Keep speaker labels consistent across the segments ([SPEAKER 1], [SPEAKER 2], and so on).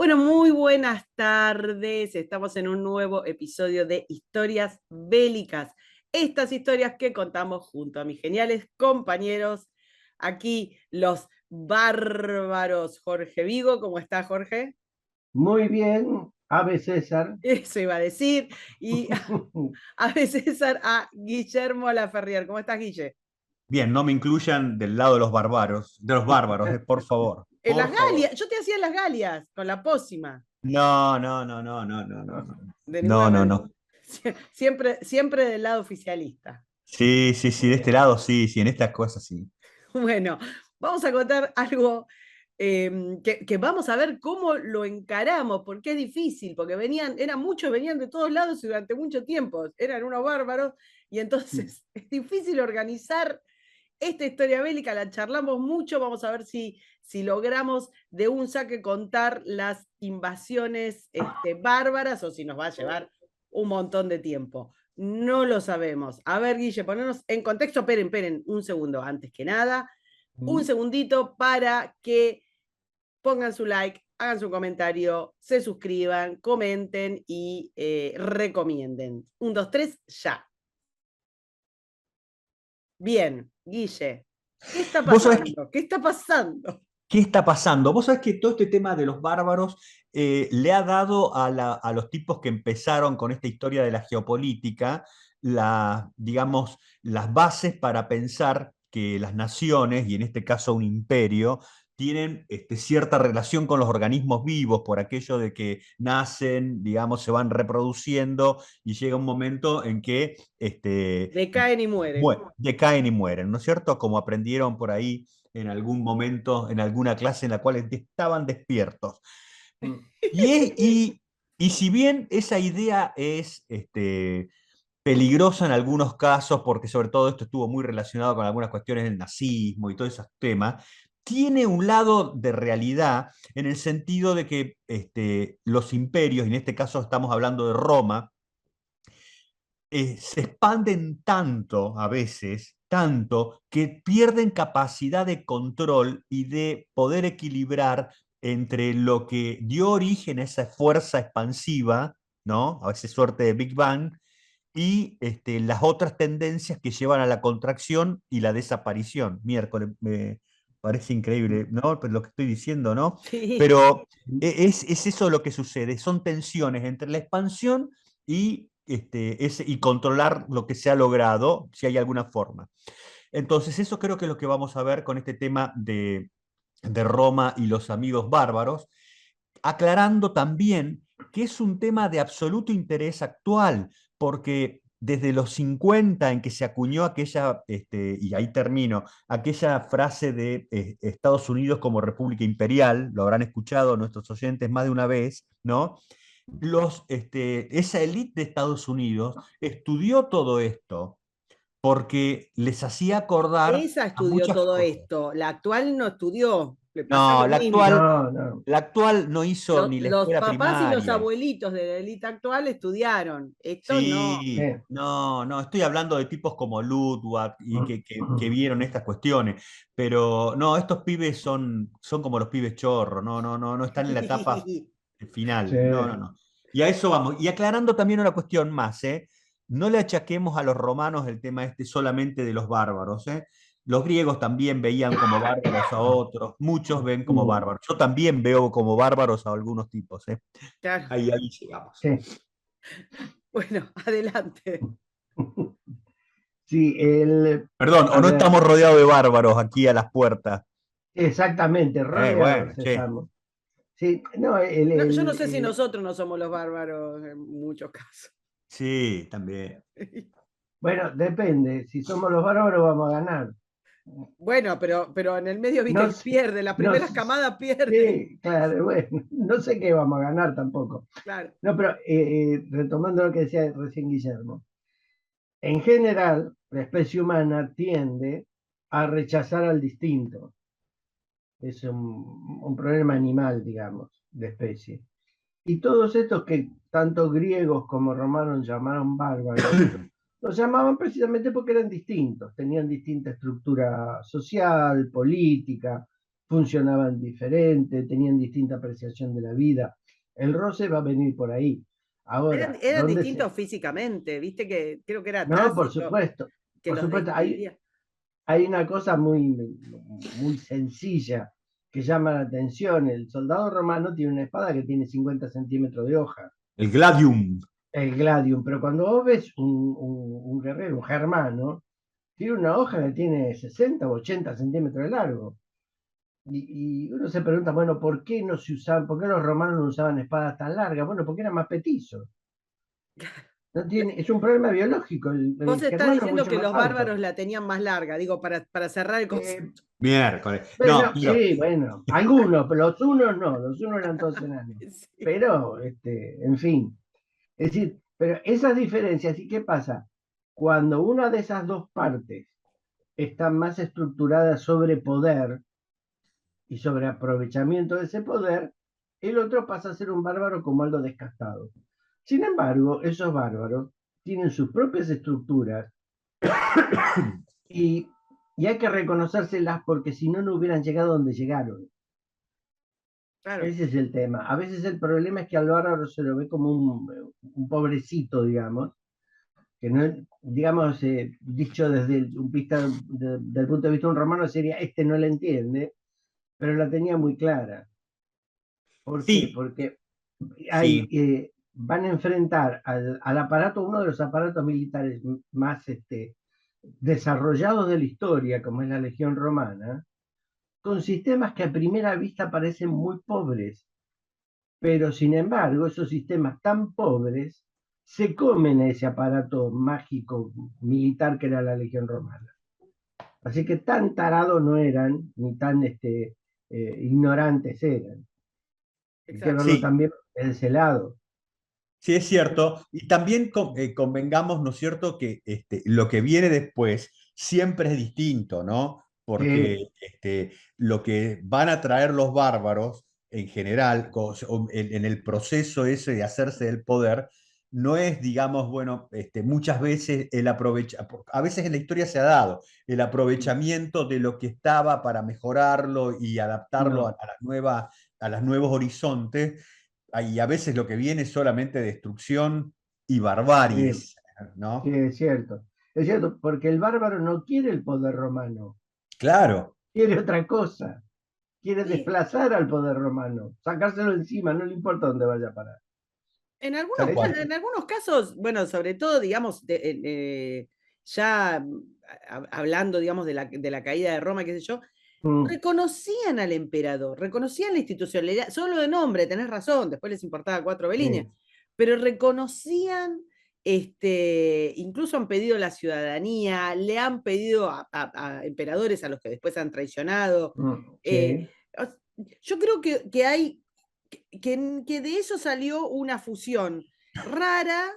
[SPEAKER 1] Bueno, muy buenas tardes. Estamos en un nuevo episodio de Historias Bélicas. Estas historias que contamos junto a mis geniales compañeros. Aquí los bárbaros. Jorge Vigo, ¿cómo está Jorge?
[SPEAKER 2] Muy bien, Ave César.
[SPEAKER 1] Eso iba a decir. Y a veces César a Guillermo Laferrier. ¿Cómo estás, Guille?
[SPEAKER 3] Bien, no me incluyan del lado de los bárbaros, por favor,
[SPEAKER 1] En las
[SPEAKER 3] por favor.
[SPEAKER 1] Galias, yo te hacía las Galias con la pócima.
[SPEAKER 3] No, no, no, no, no, no, no, no.
[SPEAKER 1] De ninguna
[SPEAKER 3] No, no,
[SPEAKER 1] manera.
[SPEAKER 3] no.
[SPEAKER 1] Siempre del lado oficialista.
[SPEAKER 3] Sí, sí, sí, de este lado sí, sí, en estas cosas sí.
[SPEAKER 1] Bueno, vamos a contar algo que vamos a ver cómo lo encaramos, porque es difícil, porque muchos venían de todos lados y durante mucho tiempo eran unos bárbaros, y entonces es difícil organizar esta historia bélica, la charlamos mucho, vamos a ver si logramos de un saque contar las invasiones bárbaras o si nos va a llevar un montón de tiempo. No lo sabemos. A ver, Guille, ponernos en contexto. Esperen un segundo. Antes que nada, un segundito para que pongan su like, hagan su comentario, se suscriban, comenten y recomienden. 1, 2, 3, ya. Bien, Guille, ¿qué está
[SPEAKER 3] ¿Vos sabés
[SPEAKER 1] pasando? ¿Qué está pasando?
[SPEAKER 3] qué está pasando? Vos sabés que todo este tema de los bárbaros le ha dado a los tipos que empezaron con esta historia de la geopolítica, digamos, las bases para pensar que las naciones, y en este caso un imperio, tienen cierta relación con los organismos vivos por aquello de que nacen, digamos, se van reproduciendo y llega un momento en que
[SPEAKER 1] Decaen y mueren.
[SPEAKER 3] decaen y mueren, ¿no es cierto? Como aprendieron por ahí en algún momento, en alguna clase en la cual estaban despiertos. Y si bien esa idea es peligrosa en algunos casos, porque sobre todo esto estuvo muy relacionado con algunas cuestiones del nazismo y todos esos temas, tiene un lado de realidad en el sentido de que los imperios, y en este caso estamos hablando de Roma, se expanden tanto a veces, tanto, que pierden capacidad de control y de poder equilibrar entre lo que dio origen a esa fuerza expansiva, ¿no? A esa suerte de Big Bang, y las otras tendencias que llevan a la contracción y la desaparición. Miércoles, me parece increíble, ¿no? Pues lo que estoy diciendo, ¿no?
[SPEAKER 1] Sí.
[SPEAKER 3] Pero es eso lo que sucede, son tensiones entre la expansión y, y controlar lo que se ha logrado, si hay alguna forma. Entonces, eso creo que es lo que vamos a ver con este tema de Roma y los amigos bárbaros, aclarando también que es un tema de absoluto interés actual, porque desde los 50 en que se acuñó aquella, y ahí termino, aquella frase de Estados Unidos como República Imperial, lo habrán escuchado nuestros oyentes más de una vez, ¿no? Esa élite de Estados Unidos estudió todo esto porque les hacía acordar
[SPEAKER 1] Esa
[SPEAKER 3] a
[SPEAKER 1] estudió
[SPEAKER 3] muchas
[SPEAKER 1] todo
[SPEAKER 3] cosas.
[SPEAKER 1] esto. La actual no estudió. Le pasa
[SPEAKER 3] No,
[SPEAKER 1] lo mismo.
[SPEAKER 2] No, no.
[SPEAKER 3] la actual no hizo ni la
[SPEAKER 1] Los
[SPEAKER 3] escuela
[SPEAKER 1] papás y los
[SPEAKER 3] primaria.
[SPEAKER 1] abuelitos de la élite actual estudiaron. Estos no.
[SPEAKER 3] Sí, no, no, estoy hablando de tipos como Ludwig y que vieron estas cuestiones, pero no, estos pibes son como los pibes chorros, no, no, no, no están en la etapa
[SPEAKER 2] Sí.
[SPEAKER 3] final, no, no, no. Y a eso vamos. Y aclarando también una cuestión más, ¿eh? No le achaquemos a los romanos el tema solamente de los bárbaros, ¿eh? Los griegos también veían como bárbaros a otros, muchos ven como bárbaros. Yo también veo como bárbaros a algunos tipos, ¿eh?
[SPEAKER 1] Claro.
[SPEAKER 3] Ahí llegamos.
[SPEAKER 2] Sí.
[SPEAKER 1] Bueno, adelante.
[SPEAKER 2] Sí,
[SPEAKER 3] Perdón, o
[SPEAKER 2] a
[SPEAKER 3] no
[SPEAKER 2] ver,
[SPEAKER 3] estamos rodeados de bárbaros aquí a las puertas.
[SPEAKER 2] exactamente, rodeados
[SPEAKER 3] Bueno, che.
[SPEAKER 2] estamos. Sí, no,
[SPEAKER 1] No, yo no sé si nosotros no somos los bárbaros en muchos casos.
[SPEAKER 3] Sí, también.
[SPEAKER 2] bueno, depende, si somos los bárbaros vamos a ganar.
[SPEAKER 1] Bueno, pero en el medio viste
[SPEAKER 2] No,
[SPEAKER 1] que pierde, las
[SPEAKER 2] no,
[SPEAKER 1] primeras camadas pierden.
[SPEAKER 2] sí, claro, bueno, no sé qué vamos a ganar tampoco.
[SPEAKER 1] Claro.
[SPEAKER 2] No, pero retomando lo que decía recién Guillermo, en general, la especie humana tiende a rechazar al distinto. Es un problema animal, digamos, de especie. Y todos estos que tanto griegos como romanos llamaron bárbaros, los llamaban precisamente porque eran distintos, tenían distinta estructura social, política, funcionaban diferente, tenían distinta apreciación de la vida. El roce va a venir por ahí. Ahora,
[SPEAKER 1] Eran
[SPEAKER 2] ¿dónde se...?
[SPEAKER 1] distintos físicamente, viste que creo que era
[SPEAKER 2] No,
[SPEAKER 1] Tácito que
[SPEAKER 2] por
[SPEAKER 1] los
[SPEAKER 2] supuesto,
[SPEAKER 1] distinguía.
[SPEAKER 2] hay una cosa muy sencilla que llama la atención. El soldado romano tiene una espada que tiene 50 centímetros de hoja,
[SPEAKER 3] El gladium.
[SPEAKER 2] el gladium, pero cuando vos ves un guerrero, un germano, tiene una hoja que tiene 60 o 80 centímetros de largo. Y uno se pregunta, bueno, ¿por qué no se usaban, por qué los romanos no usaban espadas tan largas? Bueno, porque eran más petizos. No tiene, es un problema biológico.
[SPEAKER 1] Vos
[SPEAKER 2] El
[SPEAKER 1] estás
[SPEAKER 2] germano es
[SPEAKER 1] diciendo
[SPEAKER 2] mucho
[SPEAKER 1] que
[SPEAKER 2] más
[SPEAKER 1] los
[SPEAKER 2] alto.
[SPEAKER 1] bárbaros la tenían más larga, digo, para cerrar el
[SPEAKER 2] Eh,
[SPEAKER 1] concepto.
[SPEAKER 3] Miércoles. No,
[SPEAKER 2] bueno,
[SPEAKER 3] pero
[SPEAKER 2] sí, bueno, algunos, pero los unos no, los unos eran todos enanos.
[SPEAKER 1] Sí,
[SPEAKER 2] Pero, en fin, es decir, pero esas diferencias, ¿y qué pasa? Cuando una de esas dos partes está más estructurada sobre poder y sobre aprovechamiento de ese poder, el otro pasa a ser un bárbaro como algo descastado. Sin embargo, esos bárbaros tienen sus propias estructuras y, y hay que reconocérselas porque si no, no hubieran llegado donde llegaron.
[SPEAKER 1] claro.
[SPEAKER 2] Ese es el tema. A veces el problema es que al bárbaro se lo ve como un pobrecito, digamos, que no, digamos, dicho desde del punto de vista de un romano sería, este no la entiende, pero la tenía muy clara. ¿Por qué?
[SPEAKER 3] sí,
[SPEAKER 2] Porque
[SPEAKER 3] sí,
[SPEAKER 2] van a enfrentar al aparato, uno de los aparatos militares más desarrollados de la historia, como es la Legión Romana, con sistemas que a primera vista parecen muy pobres, pero sin embargo esos sistemas tan pobres se comen a ese aparato mágico militar que era la Legión Romana. Así que tan tarados no eran, ni tan ignorantes eran. Hay que
[SPEAKER 1] Exacto.
[SPEAKER 2] verlo
[SPEAKER 3] sí.
[SPEAKER 2] también de ese lado.
[SPEAKER 3] Sí, es cierto. Y también convengamos, ¿no es cierto?, que lo que viene después siempre es distinto, ¿no?
[SPEAKER 2] Sí,
[SPEAKER 3] Porque lo que van a traer los bárbaros en general, en el proceso ese de hacerse del poder, no es, digamos, bueno, muchas veces a veces en la historia se ha dado el aprovechamiento de lo que estaba para mejorarlo y adaptarlo
[SPEAKER 2] no,
[SPEAKER 3] a a los nuevos horizontes y a veces lo que viene es solamente destrucción y
[SPEAKER 2] sí,
[SPEAKER 3] barbaries,
[SPEAKER 2] sí,
[SPEAKER 3] ¿no?
[SPEAKER 2] es cierto. Es cierto, porque el bárbaro no quiere el poder romano,
[SPEAKER 3] Claro,
[SPEAKER 2] quiere otra cosa, quiere
[SPEAKER 1] Sí,
[SPEAKER 2] desplazar al poder romano, sacárselo encima, no le importa dónde vaya a parar.
[SPEAKER 3] tal cual.
[SPEAKER 1] en algunos casos, bueno, sobre todo, digamos, ya hablando, digamos, de la caída de Roma, qué sé yo,
[SPEAKER 2] Mm,
[SPEAKER 1] reconocían al emperador, reconocían la institucionalidad, solo de nombre, tenés razón, después les importaba cuatro belines,
[SPEAKER 2] sí,
[SPEAKER 1] pero reconocían, incluso han pedido la ciudadanía, le han pedido a emperadores a los que después han traicionado. eh,
[SPEAKER 2] sí,
[SPEAKER 1] yo creo que hay, que de eso salió una fusión rara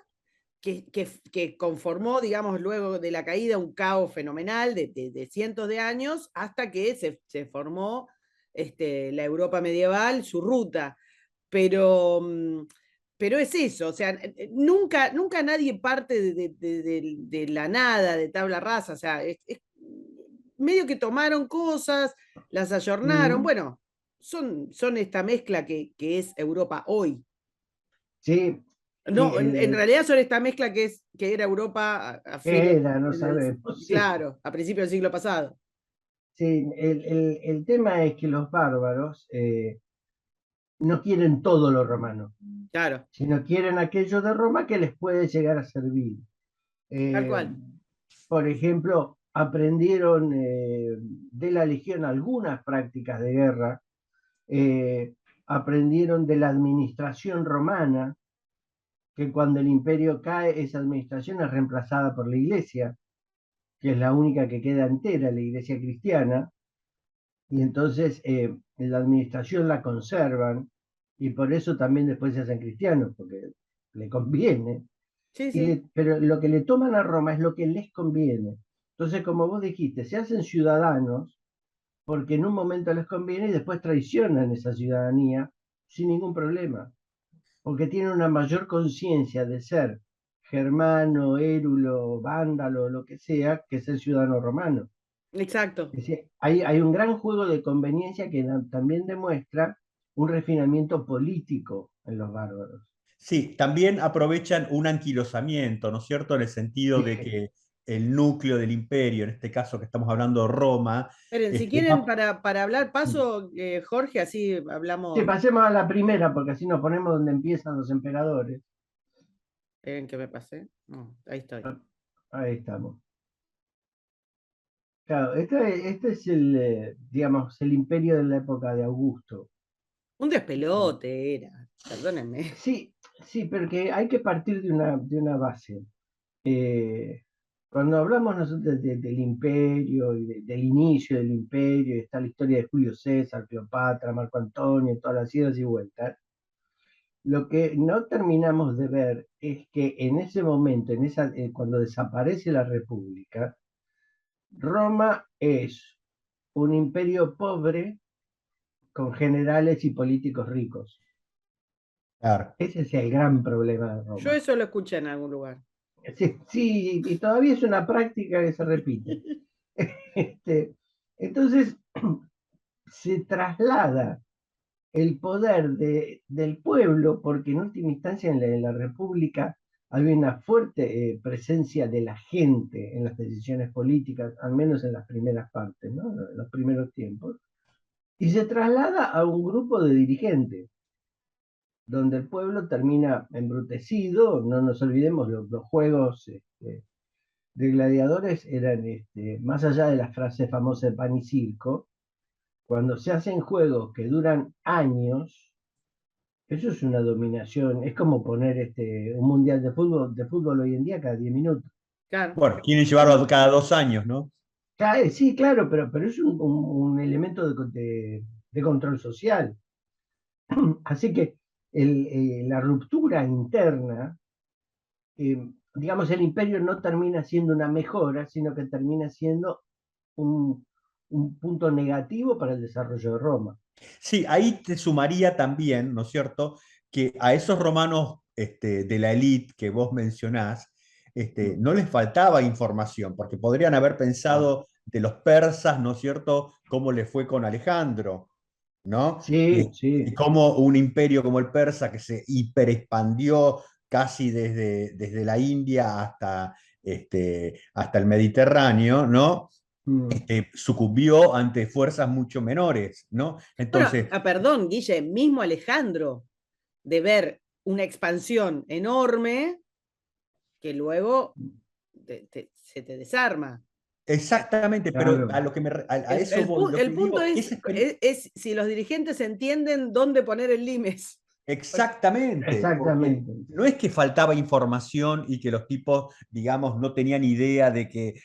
[SPEAKER 1] que conformó, digamos, luego de la caída un caos fenomenal de cientos de años hasta que se formó la Europa medieval, su ruta. Pero, pero es eso, o sea, nunca nadie parte de la nada, de tabla rasa, o sea, medio que tomaron cosas, las ayornaron,
[SPEAKER 2] mm,
[SPEAKER 1] bueno, son esta mezcla que es Europa hoy.
[SPEAKER 2] sí, sí,
[SPEAKER 1] No, en realidad son esta mezcla que era Europa a fines,
[SPEAKER 2] ¿qué era? No sabemos, sí.
[SPEAKER 1] claro, a principios del siglo pasado.
[SPEAKER 2] Sí, el tema es que los bárbaros no quieren todo lo romano,
[SPEAKER 1] Claro,
[SPEAKER 2] sino quieren aquello de Roma que les puede llegar a servir.
[SPEAKER 1] tal
[SPEAKER 2] Eh,
[SPEAKER 1] cual.
[SPEAKER 2] por ejemplo, aprendieron de la legión algunas prácticas de guerra, eh, aprendieron de la administración romana, que cuando el imperio cae, esa administración es reemplazada por la iglesia, que es la única que queda entera, la iglesia cristiana, y entonces la administración la conservan, y por eso también después se hacen cristianos, porque le conviene.
[SPEAKER 1] Sí, sí.
[SPEAKER 2] Pero lo que le toman a Roma es lo que les conviene. Entonces, como vos dijiste, se hacen ciudadanos porque en un momento les conviene y después traicionan esa ciudadanía sin ningún problema, porque tienen una mayor conciencia de ser germano, érulo, vándalo, lo que sea, que ser ciudadano romano.
[SPEAKER 1] Exacto.
[SPEAKER 2] Es decir, hay un gran juego de conveniencia que también demuestra un refinamiento político en los bárbaros.
[SPEAKER 3] Sí, también aprovechan un anquilosamiento, ¿no es cierto? En el sentido de
[SPEAKER 2] Sí.
[SPEAKER 3] que el núcleo del imperio, en este caso que estamos hablando de Roma,
[SPEAKER 1] Esperen, si quieren
[SPEAKER 3] va.
[SPEAKER 1] para hablar, paso, Jorge, así
[SPEAKER 2] Sí,
[SPEAKER 1] hablamos.
[SPEAKER 2] pasemos a la primera, porque así nos ponemos donde empiezan los emperadores.
[SPEAKER 1] ¿En qué me pasé? No, ahí estoy.
[SPEAKER 2] Ah, ahí estamos. Claro, este es el, digamos, el imperio de la época de Augusto.
[SPEAKER 1] Un despelote era, perdónenme.
[SPEAKER 2] Sí, sí, pero que hay que partir de una base. Eh, Cuando hablamos nosotros del imperio y del inicio del imperio, está la historia de Julio César, Cleopatra, Marco Antonio, todas las idas y vueltas. Lo que no terminamos de ver es que en ese momento, cuando desaparece la República, Roma es un imperio pobre con generales y políticos ricos.
[SPEAKER 3] Claro.
[SPEAKER 2] Ese es el gran problema de
[SPEAKER 1] Yo
[SPEAKER 2] Roma.
[SPEAKER 1] eso lo escuché en algún lugar.
[SPEAKER 2] Sí, sí, y todavía es una práctica que se repite. Este, entonces, se traslada el poder del pueblo, porque en última instancia en la República había una fuerte presencia de la gente en las decisiones políticas, al menos en las primeras partes, ¿no? En los primeros tiempos, y se traslada a un grupo de dirigentes, donde el pueblo termina embrutecido. No nos olvidemos, los juegos de gladiadores eran, más allá de las frases famosas de pan y circo, cuando se hacen juegos que duran años, eso es una dominación. Es como poner un mundial de fútbol hoy en día cada 10 minutos.
[SPEAKER 1] Claro.
[SPEAKER 3] Bueno, quieren llevarlo cada 2 años, ¿no?
[SPEAKER 2] Sí, claro, pero es un elemento de control social. Así que la ruptura interna, digamos, el imperio no termina siendo una mejora, sino que termina siendo un, un punto negativo para el desarrollo de Roma.
[SPEAKER 3] Sí, ahí te sumaría también, ¿no es cierto?, que a esos romanos de la élite que vos mencionás,
[SPEAKER 2] Mm.
[SPEAKER 3] no les faltaba información, porque podrían haber
[SPEAKER 2] Ah,
[SPEAKER 3] pensado de los persas, ¿no es cierto?, cómo le fue con Alejandro, ¿no?
[SPEAKER 2] sí,
[SPEAKER 3] Y
[SPEAKER 2] sí.
[SPEAKER 3] cómo un imperio como el persa, que se hiperexpandió casi desde la India hasta el Mediterráneo, ¿no?
[SPEAKER 2] Mm.
[SPEAKER 3] Sucumbió ante fuerzas mucho menores, ¿no?
[SPEAKER 1] Bueno,
[SPEAKER 3] Entonces,
[SPEAKER 1] perdón, Guille, mismo Alejandro, de ver una expansión enorme que luego se te desarma.
[SPEAKER 3] exactamente, pero a
[SPEAKER 2] Claro,
[SPEAKER 3] lo que a eso voy, lo
[SPEAKER 1] El
[SPEAKER 3] que
[SPEAKER 1] punto
[SPEAKER 3] digo, esa
[SPEAKER 1] es si los dirigentes entienden dónde poner el limes.
[SPEAKER 3] exactamente, porque
[SPEAKER 2] exactamente.
[SPEAKER 3] no es que faltaba información y que los tipos, digamos, no tenían idea de que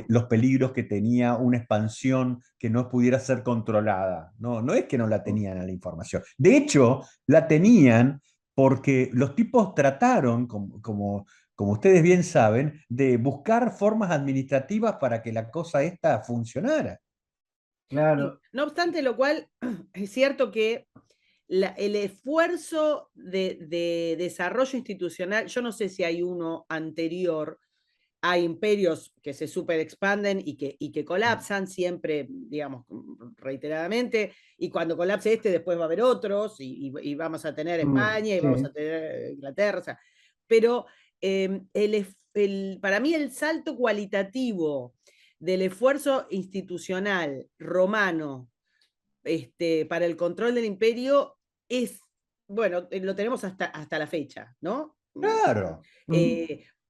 [SPEAKER 3] los peligros que tenía una expansión que no pudiera ser controlada. No, no es que no la tenían a la información. De hecho, la tenían porque los tipos trataron, como ustedes bien saben, de buscar formas administrativas para que la cosa esta funcionara.
[SPEAKER 1] Sí.
[SPEAKER 2] Claro,
[SPEAKER 1] No obstante lo cual, es cierto que el esfuerzo de desarrollo institucional, yo no sé si hay uno anterior a imperios que se super expanden y que colapsan siempre, digamos, reiteradamente, y cuando colapse este después va a haber otros, y vamos a tener España, y vamos a
[SPEAKER 2] sí,
[SPEAKER 1] tener Inglaterra, o sea, pero para mí el salto cualitativo del esfuerzo institucional romano para el control del imperio es, bueno, lo tenemos hasta la fecha, ¿no?
[SPEAKER 3] Claro.
[SPEAKER 2] mm,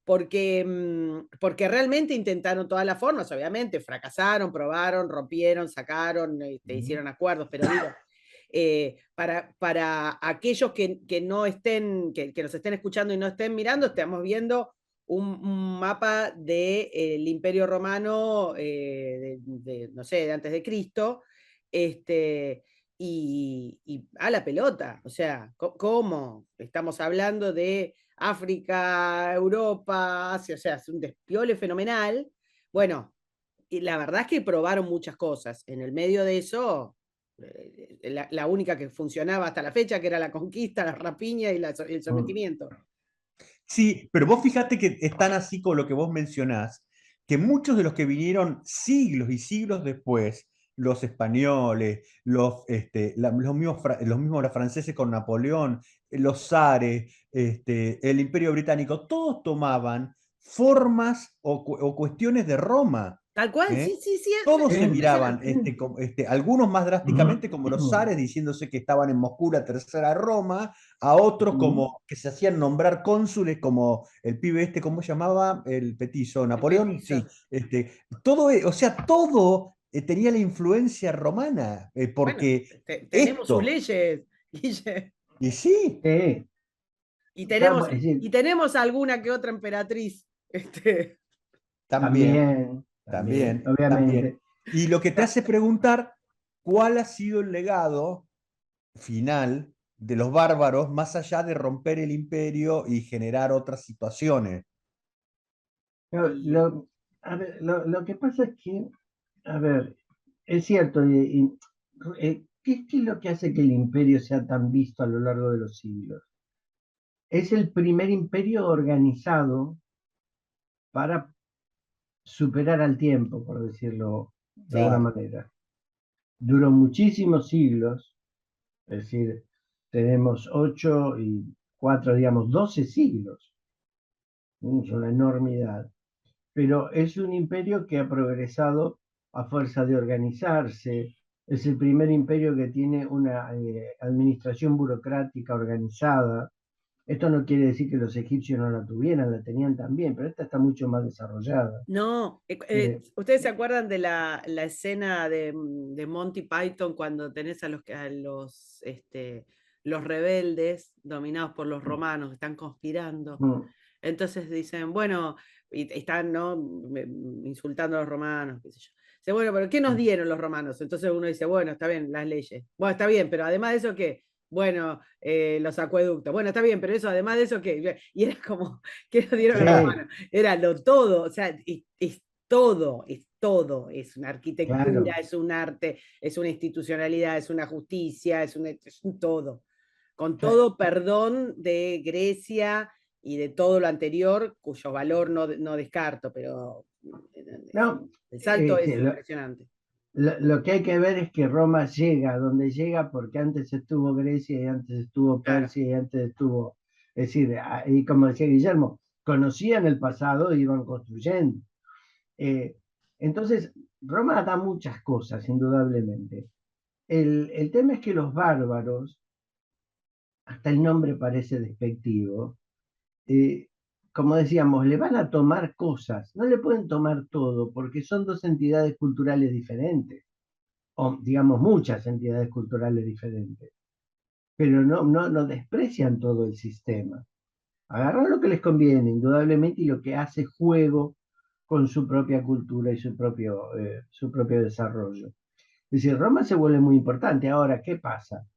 [SPEAKER 1] Porque realmente intentaron todas las formas, obviamente, fracasaron, probaron, rompieron, sacaron,
[SPEAKER 2] mm,
[SPEAKER 1] hicieron acuerdos, pero digo, para aquellos que no estén, que nos estén escuchando y no estén mirando, estamos viendo un mapa del Imperio Romano, no sé, de antes de Cristo, y a la pelota, o sea, ¿cómo? Estamos hablando de África, Europa, Asia, o sea, es un despiole fenomenal. Bueno, y la verdad es que probaron muchas cosas. En el medio de eso, la única que funcionaba hasta la fecha, que era la conquista, la rapiña y el
[SPEAKER 2] mm.
[SPEAKER 1] sometimiento.
[SPEAKER 3] Sí, pero vos fíjate que están así con lo que vos mencionás, que muchos de los que vinieron siglos y siglos después, los españoles, los mismos los franceses con Napoleón, los zares, el Imperio Británico, todos tomaban formas o cuestiones de Roma.
[SPEAKER 1] Tal cual,
[SPEAKER 3] ¿Eh?
[SPEAKER 1] sí, sí, sí,
[SPEAKER 3] Todos
[SPEAKER 1] es
[SPEAKER 3] se miraban,
[SPEAKER 1] impresionante.
[SPEAKER 3] algunos más drásticamente como los zares, diciéndose que estaban en Moscú, la tercera Roma, a otros como que se hacían nombrar cónsules, como el pibe ¿cómo se llamaba? El petizo,
[SPEAKER 1] El
[SPEAKER 3] Napoleón,
[SPEAKER 1] petizo.
[SPEAKER 3] sí. Todo, o sea, todo tenía la influencia romana,
[SPEAKER 1] Bueno,
[SPEAKER 3] porque
[SPEAKER 1] tenemos sus
[SPEAKER 3] esto,
[SPEAKER 1] leyes, Guille,
[SPEAKER 3] y sí,
[SPEAKER 2] Sí,
[SPEAKER 1] y
[SPEAKER 2] claro,
[SPEAKER 1] tenemos,
[SPEAKER 2] es decir,
[SPEAKER 1] y tenemos alguna que otra emperatriz.
[SPEAKER 3] también,
[SPEAKER 2] también,
[SPEAKER 3] también.
[SPEAKER 2] obviamente.
[SPEAKER 3] Y lo que te hace preguntar, ¿cuál ha sido el legado final de los bárbaros, más allá de romper el imperio y generar otras situaciones?
[SPEAKER 2] Lo,
[SPEAKER 1] Y
[SPEAKER 2] lo- a ver, lo que pasa es que, a ver, es cierto, ¿qué es lo que hace que el imperio sea tan visto a lo largo de los siglos? Es el primer imperio organizado para superar al tiempo, por decirlo de alguna
[SPEAKER 3] Claro.
[SPEAKER 2] manera. Duró muchísimos siglos, es decir, tenemos 8 y 4, digamos, 12 siglos, es una enormidad, pero es un imperio que ha progresado a fuerza de organizarse, es el primer imperio que tiene una administración burocrática organizada. Esto no quiere decir que los egipcios no la tuvieran, la tenían también, pero esta está mucho más desarrollada.
[SPEAKER 1] no,
[SPEAKER 2] Eh,
[SPEAKER 1] ¿ustedes se acuerdan de la escena de Monty Python cuando tenés los rebeldes dominados por los romanos, están conspirando?
[SPEAKER 2] mm,
[SPEAKER 1] Entonces dicen, bueno, y están, ¿no? Insultando a los romanos, qué sé yo. Dice, bueno, pero ¿qué nos
[SPEAKER 2] mm,
[SPEAKER 1] dieron los romanos? Entonces uno dice, bueno, está bien, las leyes. Bueno, está bien, pero además de eso, ¿qué? Bueno, los acueductos. Bueno, está bien, pero eso, además de eso, ¿qué? Y era como, ¿qué nos dieron los
[SPEAKER 2] sí,
[SPEAKER 1] romanos? Era lo todo, o sea, es todo, es todo. Es una arquitectura,
[SPEAKER 2] claro.
[SPEAKER 1] es un arte, es una institucionalidad, es una justicia, es un todo. Con
[SPEAKER 2] O sea,
[SPEAKER 1] todo perdón de Grecia y de todo lo anterior, cuyo valor no descarto, pero
[SPEAKER 2] no,
[SPEAKER 1] el salto
[SPEAKER 2] sí,
[SPEAKER 1] es impresionante.
[SPEAKER 2] lo que hay que ver es que Roma llega donde llega porque antes estuvo Grecia y antes estuvo
[SPEAKER 1] Claro.
[SPEAKER 2] Persia y antes estuvo, es decir, y como decía Guillermo, conocían el pasado e iban construyendo. Eh, entonces, Roma da muchas cosas, indudablemente. El tema es que los bárbaros, hasta el nombre parece despectivo, eh, como decíamos, le van a tomar cosas, no le pueden tomar todo porque son dos entidades culturales diferentes, o digamos muchas entidades culturales diferentes, pero no desprecian todo el sistema. Agarran lo que les conviene, indudablemente, y lo que hace juego con su propia cultura y su propio desarrollo. Es decir, Roma se vuelve muy importante. Ahora, ¿qué pasa?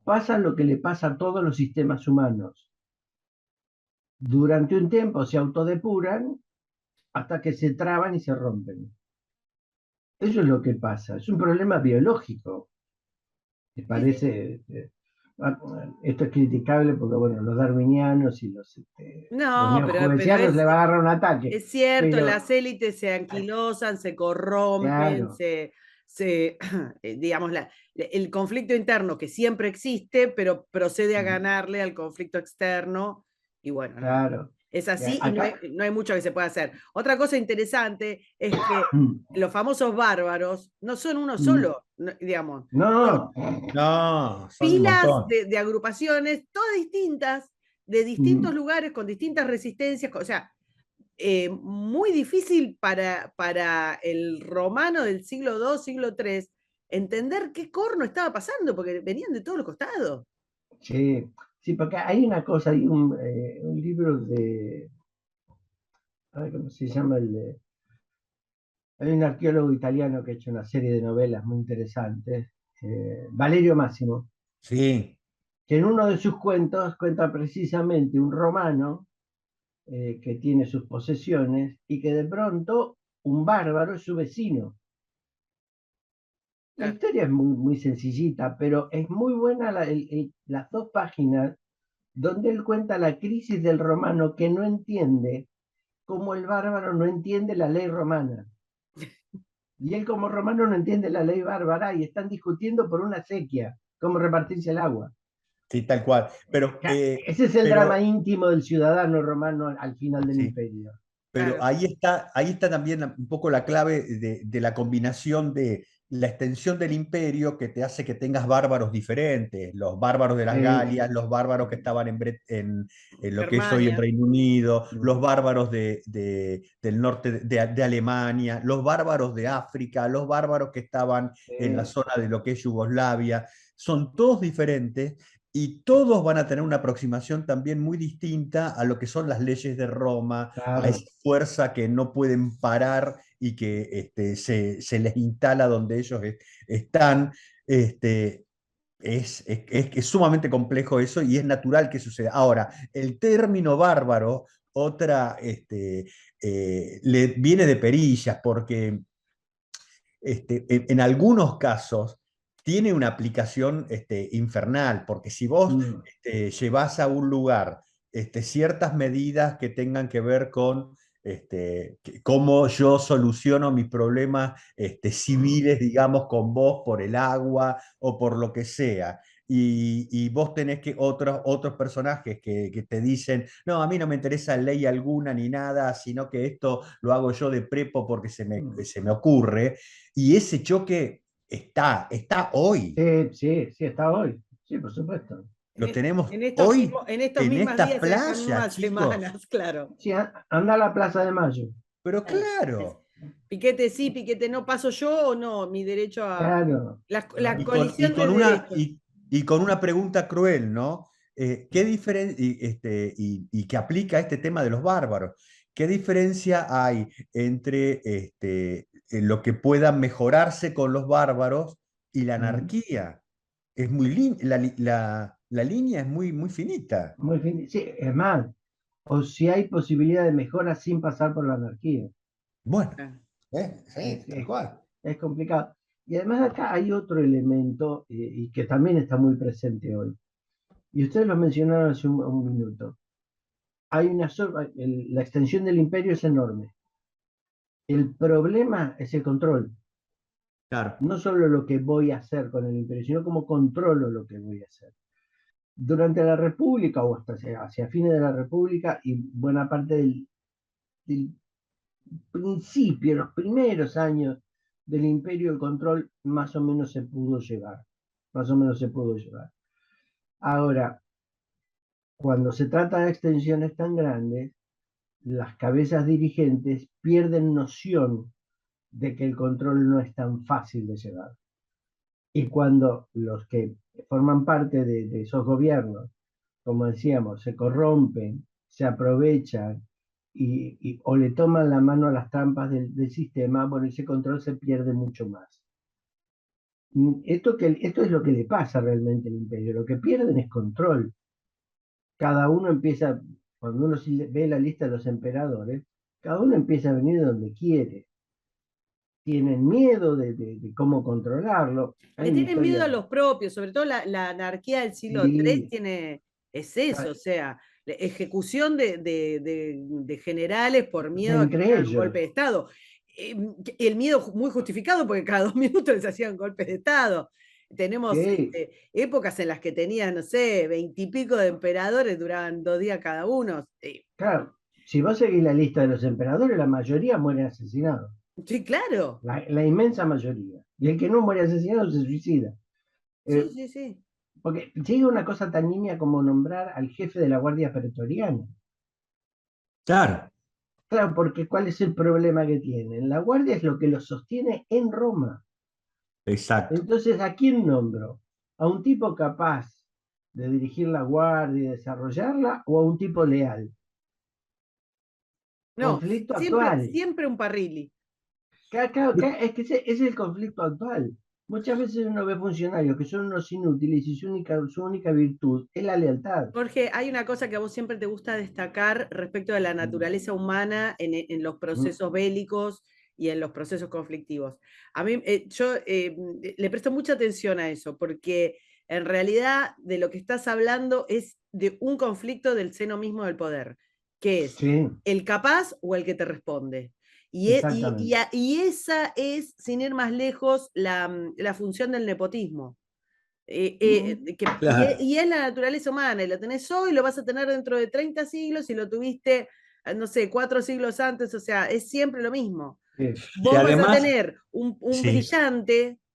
[SPEAKER 2] Pasa lo que le pasa a todos los sistemas humanos. Durante un tiempo se autodepuran hasta que se traban y se rompen. Eso es lo que pasa. Es un problema biológico. Me
[SPEAKER 1] Sí, sí.
[SPEAKER 2] parece, esto es criticable porque, bueno, los darwinianos y los
[SPEAKER 1] No, pero
[SPEAKER 2] neojuvensianos le va a agarrar un ataque.
[SPEAKER 1] es cierto,
[SPEAKER 2] Pero,
[SPEAKER 1] las élites se anquilosan, se corrompen,
[SPEAKER 2] claro,
[SPEAKER 1] digamos, el conflicto interno que siempre existe, pero procede a ganarle al conflicto externo. Y bueno, no,
[SPEAKER 2] claro.
[SPEAKER 1] es así y
[SPEAKER 2] Acá,
[SPEAKER 1] no hay mucho que se pueda hacer. Otra cosa interesante es que los famosos bárbaros no son uno solo, digamos, son
[SPEAKER 2] no,
[SPEAKER 3] No, son un
[SPEAKER 1] pilas
[SPEAKER 3] montón.
[SPEAKER 1] de agrupaciones, todas distintas, de distintos lugares, con distintas resistencias, o sea, muy difícil para el romano del siglo II, siglo III, entender qué corno estaba pasando, porque venían de todos los costados.
[SPEAKER 2] sí, sí, porque hay una cosa, hay un libro ¿cómo se llama? Hay un arqueólogo italiano que ha hecho una serie de novelas muy interesantes, Valerio Massimo,
[SPEAKER 3] Sí,
[SPEAKER 2] que en uno de sus cuentos cuenta precisamente un romano que tiene sus posesiones y que de pronto un bárbaro es su vecino. La
[SPEAKER 1] Claro.
[SPEAKER 2] historia es muy, muy sencillita, pero es muy buena las 2 páginas donde él cuenta la crisis del romano que no entiende cómo el bárbaro no entiende la ley romana. Y él como romano no entiende la ley bárbara y están discutiendo por una sequía, cómo repartirse el agua.
[SPEAKER 3] Sí, tal cual. Pero,
[SPEAKER 2] Ese es el drama íntimo del ciudadano romano al final del
[SPEAKER 3] sí.
[SPEAKER 2] imperio.
[SPEAKER 3] Pero
[SPEAKER 1] Claro.
[SPEAKER 3] ahí está también un poco la clave de la combinación de la extensión del imperio que te hace que tengas bárbaros diferentes, los bárbaros de las Galias, los bárbaros que estaban en lo que es hoy el
[SPEAKER 1] Germania.
[SPEAKER 3] Reino Unido, los bárbaros del norte de Alemania, los bárbaros de África, los bárbaros que estaban en la zona de lo que es Yugoslavia, son todos diferentes y todos van a tener una aproximación también muy distinta a lo que son las leyes de Roma, a
[SPEAKER 2] Claro.
[SPEAKER 3] esa fuerza que no pueden parar y que se les instala donde ellos están. Este, es sumamente complejo eso y es natural que suceda. Ahora, el término bárbaro, le viene de perillas porque en algunos casos tiene una aplicación infernal, porque si vos llevas a un lugar ciertas medidas que tengan que ver con cómo yo soluciono mis problemas civiles, digamos, con vos por el agua o por lo que sea. Y vos tenés que otros personajes que te dicen, no, a mí no me interesa ley alguna ni nada, sino que esto lo hago yo de prepo porque se me ocurre. Y ese choque está hoy.
[SPEAKER 2] Sí, está hoy. Sí, por supuesto.
[SPEAKER 3] Lo tenemos
[SPEAKER 1] En estos
[SPEAKER 3] hoy
[SPEAKER 1] en estos
[SPEAKER 3] en
[SPEAKER 1] mismos
[SPEAKER 3] esta
[SPEAKER 1] días, en estas
[SPEAKER 3] playa,
[SPEAKER 1] mismas
[SPEAKER 3] chicos.
[SPEAKER 1] semanas, claro.
[SPEAKER 2] Sí, anda a la Plaza de Mayo.
[SPEAKER 3] Pero
[SPEAKER 1] Claro.
[SPEAKER 3] claro.
[SPEAKER 1] Piquete sí, piquete no, paso yo o no, mi derecho a.
[SPEAKER 2] Claro.
[SPEAKER 1] La
[SPEAKER 3] Y con,
[SPEAKER 1] colisión de derechos.
[SPEAKER 3] y con una pregunta cruel, ¿no? ¿Qué y que aplica a este tema de los bárbaros? ¿Qué diferencia hay entre lo que pueda mejorarse con los bárbaros y la anarquía? Es muy la línea es muy, muy finita.
[SPEAKER 2] Muy fin. Sí, es más, o si hay posibilidad de mejora sin pasar por la anarquía.
[SPEAKER 3] Bueno,
[SPEAKER 1] Ah,
[SPEAKER 2] Es,
[SPEAKER 3] sí, tal
[SPEAKER 2] es-
[SPEAKER 3] cual.
[SPEAKER 2] es complicado. Y además acá hay otro elemento y que también está muy presente hoy. Y ustedes lo mencionaron hace un minuto. La extensión del imperio es enorme. El problema es el control.
[SPEAKER 3] Claro.
[SPEAKER 2] No solo lo que voy a hacer con el imperio, sino cómo controlo lo que voy a hacer. Durante la República o hasta hacia fines de la República y buena parte del principio, los primeros años del imperio, el control más o menos se pudo llevar. Más o menos se pudo llevar. Ahora, cuando se trata de extensiones tan grandes, las cabezas dirigentes pierden noción de que el control no es tan fácil de llevar. Y cuando los que forman parte de esos gobiernos, como decíamos, se corrompen, se aprovechan o le toman la mano a las trampas del sistema, bueno, ese control se pierde mucho más. Esto es lo que le pasa realmente al imperio. Lo que pierden es control. Cada uno empieza, cuando uno ve la lista de los emperadores, cada uno empieza a venir de donde quiere. Tienen miedo de cómo controlarlo. Hay
[SPEAKER 1] Que
[SPEAKER 2] una
[SPEAKER 1] tienen miedo a
[SPEAKER 2] historia.
[SPEAKER 1] los propios, sobre todo la anarquía del siglo III
[SPEAKER 2] Sí,
[SPEAKER 1] es eso, o sea, la ejecución de generales por miedo a que
[SPEAKER 2] entre
[SPEAKER 1] les hagan
[SPEAKER 2] ellos.
[SPEAKER 1] golpe de Estado. El miedo muy justificado porque cada 2 minutos les hacían golpes de Estado. Tenemos
[SPEAKER 2] Sí,
[SPEAKER 1] épocas en las que tenían, no sé, 20 y pico de emperadores, duraban 2 días cada uno.
[SPEAKER 2] claro. Si vos seguís la lista de los emperadores, la mayoría mueren asesinados.
[SPEAKER 1] Sí, claro.
[SPEAKER 2] La inmensa mayoría. Y el que no muere asesinado se suicida.
[SPEAKER 1] Sí,
[SPEAKER 2] Eh,
[SPEAKER 1] sí, sí.
[SPEAKER 2] porque llega una cosa tan nimia como nombrar al jefe de la Guardia Pretoriana.
[SPEAKER 3] Claro,
[SPEAKER 2] Claro, porque ¿cuál es el problema que tienen? La Guardia es lo que los sostiene en Roma.
[SPEAKER 3] exacto.
[SPEAKER 2] Entonces, ¿a quién nombro? ¿A un tipo capaz de dirigir la Guardia y desarrollarla o a un tipo leal?
[SPEAKER 1] No,
[SPEAKER 2] Conflicto
[SPEAKER 1] siempre,
[SPEAKER 2] actual.
[SPEAKER 1] siempre un Parrilli.
[SPEAKER 2] Es que ese es el conflicto actual. Muchas veces uno ve funcionarios que son unos inútiles y su única virtud es la lealtad.
[SPEAKER 1] Jorge, hay una cosa que a vos siempre te gusta destacar respecto de la naturaleza humana en los
[SPEAKER 2] Mm.
[SPEAKER 1] procesos bélicos y en los procesos conflictivos. A mí, yo le presto mucha atención a eso, porque en realidad de lo que estás hablando es de un conflicto del seno mismo del poder. que es
[SPEAKER 2] Sí,
[SPEAKER 1] el capaz o el que te responde.
[SPEAKER 2] exactamente.
[SPEAKER 1] Y esa es, sin ir más lejos, la función del nepotismo.
[SPEAKER 3] Claro.
[SPEAKER 1] Y es la naturaleza humana, y lo tenés hoy, lo vas a tener dentro de 30 siglos, y lo tuviste, no sé, 4 siglos antes, o sea, es siempre lo mismo.
[SPEAKER 2] Sí,
[SPEAKER 3] Y
[SPEAKER 1] Vos vas a
[SPEAKER 3] además,
[SPEAKER 1] tener
[SPEAKER 3] sí,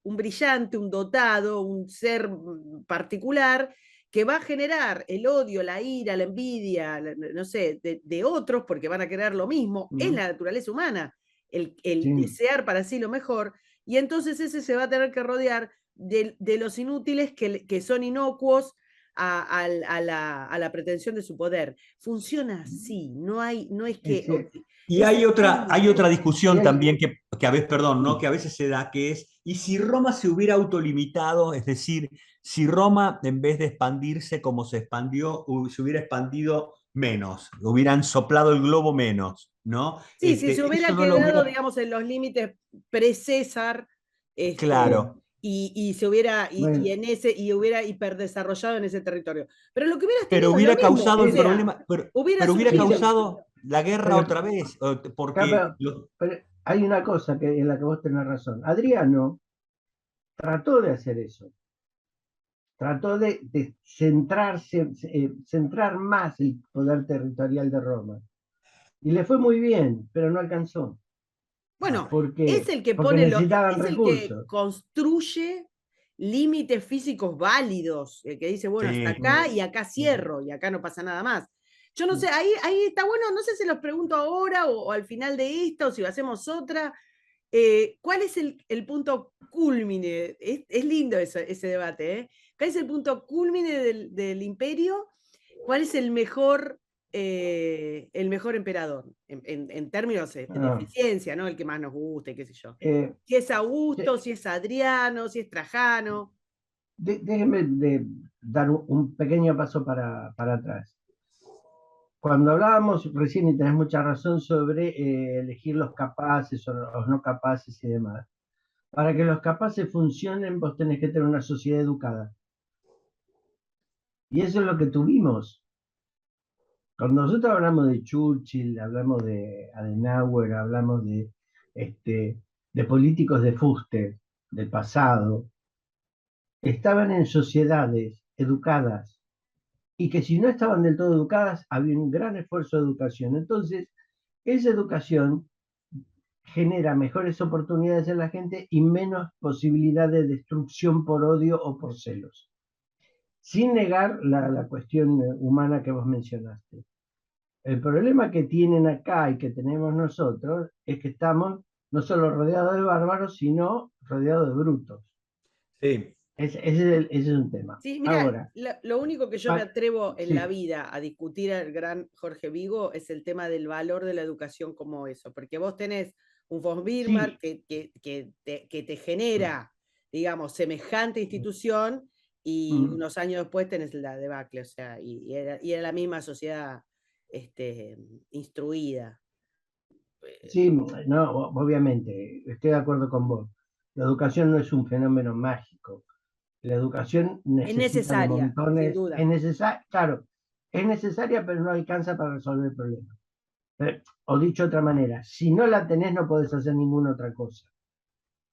[SPEAKER 1] un brillante, un dotado, un ser particular que va a generar el odio, la ira, la envidia, no sé, de otros, porque van a querer lo mismo, es la naturaleza humana, el
[SPEAKER 2] sí.
[SPEAKER 1] desear para sí lo mejor, y entonces ese se va a tener que rodear de los inútiles que son inocuos a la pretensión de su poder. Funciona así, no es que...
[SPEAKER 2] Ese-
[SPEAKER 3] y
[SPEAKER 1] Es
[SPEAKER 3] hay
[SPEAKER 1] así.
[SPEAKER 3] otra
[SPEAKER 2] y
[SPEAKER 3] discusión
[SPEAKER 2] hay-
[SPEAKER 3] también que a veces, perdón, ¿no?
[SPEAKER 2] sí,
[SPEAKER 3] Que a veces se da, que es, ¿y si Roma se hubiera autolimitado? Es decir, si Roma, en vez de expandirse como se expandió, se hubiera expandido menos, hubieran soplado el globo menos, ¿no?
[SPEAKER 1] Sí, si se
[SPEAKER 3] Eso
[SPEAKER 1] hubiera
[SPEAKER 3] no lo
[SPEAKER 1] quedado,
[SPEAKER 3] hubiera,
[SPEAKER 1] digamos, en los límites pre-César,
[SPEAKER 3] claro,
[SPEAKER 1] y se hubiera,
[SPEAKER 2] bueno,
[SPEAKER 1] y hubiera hiperdesarrollado en ese territorio. Pero lo que hubieras
[SPEAKER 3] pero
[SPEAKER 1] tenido es lo
[SPEAKER 3] hubiera
[SPEAKER 1] mismo,
[SPEAKER 3] causado
[SPEAKER 1] o
[SPEAKER 3] el
[SPEAKER 2] sí,
[SPEAKER 1] sea,
[SPEAKER 3] problema,
[SPEAKER 1] hubiera
[SPEAKER 3] pero hubiera
[SPEAKER 2] sí,
[SPEAKER 1] surgido.
[SPEAKER 3] causado la guerra
[SPEAKER 2] pero,
[SPEAKER 3] otra vez, porque
[SPEAKER 2] pero- pero hay una cosa en la que vos tenés razón. Adriano trató de hacer eso, trató de centrarse, centrar más el poder territorial de Roma. Y le fue muy bien, pero no alcanzó.
[SPEAKER 1] Bueno,
[SPEAKER 2] ¿Por
[SPEAKER 1] es
[SPEAKER 2] qué?
[SPEAKER 1] el que
[SPEAKER 2] Porque
[SPEAKER 1] pone
[SPEAKER 2] necesitaban
[SPEAKER 1] es el que
[SPEAKER 2] recursos.
[SPEAKER 1] construye límites físicos válidos, el que dice, bueno, hasta
[SPEAKER 3] sí,
[SPEAKER 1] acá y
[SPEAKER 2] Mm,
[SPEAKER 1] acá
[SPEAKER 2] mm,
[SPEAKER 1] cierro y acá no pasa nada más. Yo no sé,
[SPEAKER 2] mm.
[SPEAKER 1] ahí está bueno, no sé si los pregunto ahora o al final de esto, o si hacemos otra. ¿Cuál es el punto culmine? Es lindo ese debate, ¿eh? ¿Cuál es el punto culmine del imperio? ¿Cuál es el mejor emperador? En términos de
[SPEAKER 2] Ah,
[SPEAKER 1] eficiencia, ¿no? El que más nos guste, qué sé yo.
[SPEAKER 2] eh,
[SPEAKER 1] Si es
[SPEAKER 2] che,
[SPEAKER 1] Augusto, si es Adriano, si es Trajano.
[SPEAKER 2] déjenme dar un pequeño paso para atrás. Cuando hablábamos recién, y tenés mucha razón, sobre elegir los capaces o los no capaces y demás, para que los capaces funcionen, vos tenés que tener una sociedad educada. Y eso es lo que tuvimos. Cuando nosotros hablamos de Churchill, hablamos de Adenauer, hablamos de políticos de fuste, del pasado, estaban en sociedades educadas y que si no estaban del todo educadas, había un gran esfuerzo de educación. Entonces, esa educación genera mejores oportunidades en la gente y menos posibilidad de destrucción por odio o por celos. Sin negar la cuestión humana que vos mencionaste. El problema que tienen acá y que tenemos nosotros es que estamos no solo rodeados de bárbaros, sino rodeados de brutos.
[SPEAKER 3] sí.
[SPEAKER 2] Ese es un tema.
[SPEAKER 1] Sí, mira,
[SPEAKER 2] Ahora,
[SPEAKER 1] lo único que yo me atrevo en la
[SPEAKER 2] sí,
[SPEAKER 1] vida a discutir al gran Jorge Vigo es el tema del valor de la educación como eso, porque vos tenés un von Birmer
[SPEAKER 2] sí,
[SPEAKER 1] que te genera, digamos, semejante institución, y
[SPEAKER 2] mm,
[SPEAKER 1] unos años después tenés la debacle, o sea, y era la misma sociedad instruida.
[SPEAKER 2] sí, no, obviamente, estoy de acuerdo con vos. La educación no es un fenómeno mágico. La educación
[SPEAKER 1] Es
[SPEAKER 2] necesita de
[SPEAKER 1] necesaria, sin
[SPEAKER 2] montones, es
[SPEAKER 1] duda.
[SPEAKER 2] necesaria, claro, es necesaria, pero no alcanza para resolver el problema. O dicho de otra manera, si no la tenés, no podés hacer ninguna otra cosa.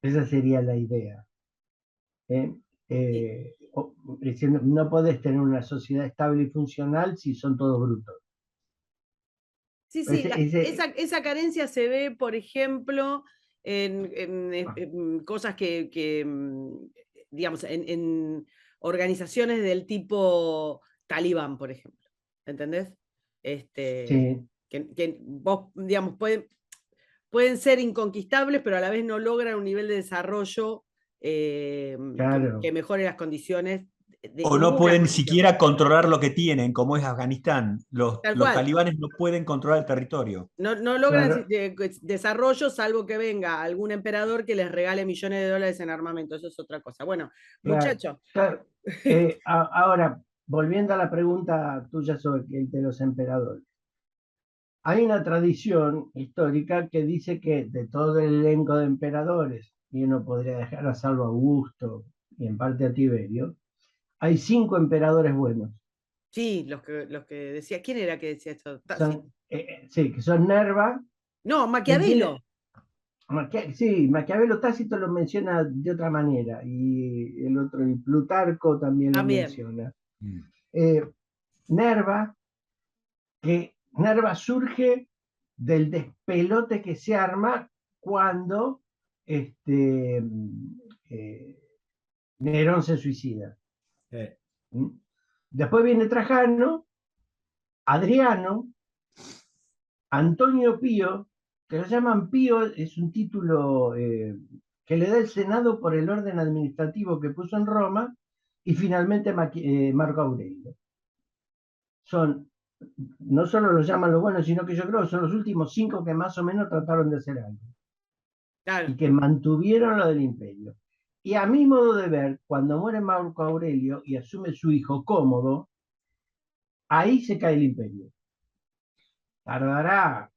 [SPEAKER 2] Esa sería la idea. ¿Eh?
[SPEAKER 1] Sí,
[SPEAKER 2] Diciendo, no podés tener una sociedad estable y funcional si son todos brutos.
[SPEAKER 1] sí, sí,
[SPEAKER 2] Ese, ese,
[SPEAKER 1] esa carencia se ve, por ejemplo, en cosas digamos, en organizaciones del tipo Talibán, por ejemplo. ¿Entendés?
[SPEAKER 2] sí,
[SPEAKER 1] Que vos, digamos, pueden ser inconquistables, pero a la vez no logran un nivel de desarrollo que
[SPEAKER 2] claro.
[SPEAKER 1] mejore las condiciones de
[SPEAKER 3] O no
[SPEAKER 1] ninguna
[SPEAKER 3] pueden
[SPEAKER 1] condición.
[SPEAKER 3] siquiera controlar lo que tienen, como es Afganistán.
[SPEAKER 1] Tal
[SPEAKER 3] Los
[SPEAKER 1] cual.
[SPEAKER 3] talibanes no pueden controlar el territorio.
[SPEAKER 1] No logran
[SPEAKER 2] Claro,
[SPEAKER 1] desarrollo, salvo que venga algún emperador que les regale millones de dólares en armamento. Eso es otra cosa. Bueno,
[SPEAKER 2] claro,
[SPEAKER 1] muchachos,
[SPEAKER 2] claro. Ahora, volviendo a la pregunta tuya sobre el de los emperadores. Hay una tradición histórica que dice que de todo el elenco de emperadores, y uno podría dejar a salvo a Augusto y en parte a Tiberio, hay 5 emperadores buenos.
[SPEAKER 1] Sí, los que decía, ¿quién era que decía esto?
[SPEAKER 2] Sí, que son Nerva,
[SPEAKER 1] No,
[SPEAKER 2] que tiene,
[SPEAKER 1] Maquiavelo.
[SPEAKER 2] sí, Maquiavelo Tácito lo menciona de otra manera, y el otro, y Plutarco también lo
[SPEAKER 1] También.
[SPEAKER 2] menciona. Eh, Nerva, que Nerva surge del despelote que se arma cuando eh, Nerón se suicida. ¿Mm? Después viene Trajano, Adriano, Antonio Pío, que lo llaman Pío, es un título que le da el Senado por el orden administrativo que puso en Roma, y finalmente Marco Aurelio. Son, no solo los llaman los buenos, sino que yo creo que son los últimos 5 que más o menos trataron de hacer algo
[SPEAKER 1] Claro.
[SPEAKER 2] y que mantuvieron lo del imperio. Y a mi modo de ver, cuando muere Marco Aurelio y asume su hijo Cómodo, ahí se cae el imperio. Tardará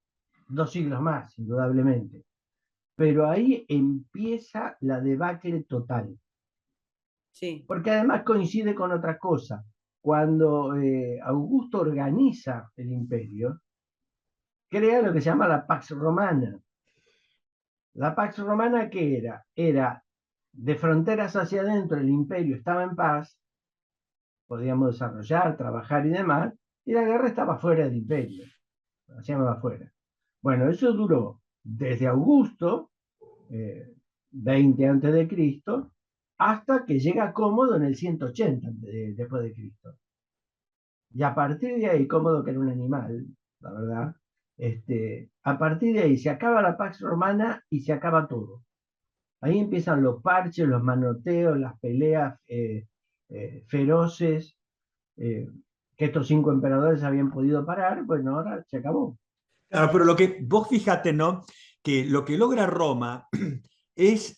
[SPEAKER 2] 2 siglos más, indudablemente. Pero ahí empieza la debacle total.
[SPEAKER 1] Sí.
[SPEAKER 2] Porque además coincide con otra cosa. Cuando Augusto organiza el imperio, crea lo que se llama la Pax Romana. La Pax Romana, ¿qué era? Era de fronteras hacia adentro, el imperio estaba en paz, podíamos desarrollar, trabajar y demás, y la guerra estaba fuera del imperio, hacíamos afuera. Bueno, eso duró desde Augusto, 20 antes de Cristo, hasta que llega Cómodo en el 180 después de Cristo. Y a partir de ahí, Cómodo, que era un animal, la verdad, a partir de ahí se acaba la Pax Romana y se acaba todo. Ahí empiezan los parches, los manoteos, las peleas feroces, que estos 5 emperadores habían podido parar. Bueno, ahora se acabó.
[SPEAKER 3] Claro, pero lo que vos fíjate, ¿no? Que lo que logra Roma es,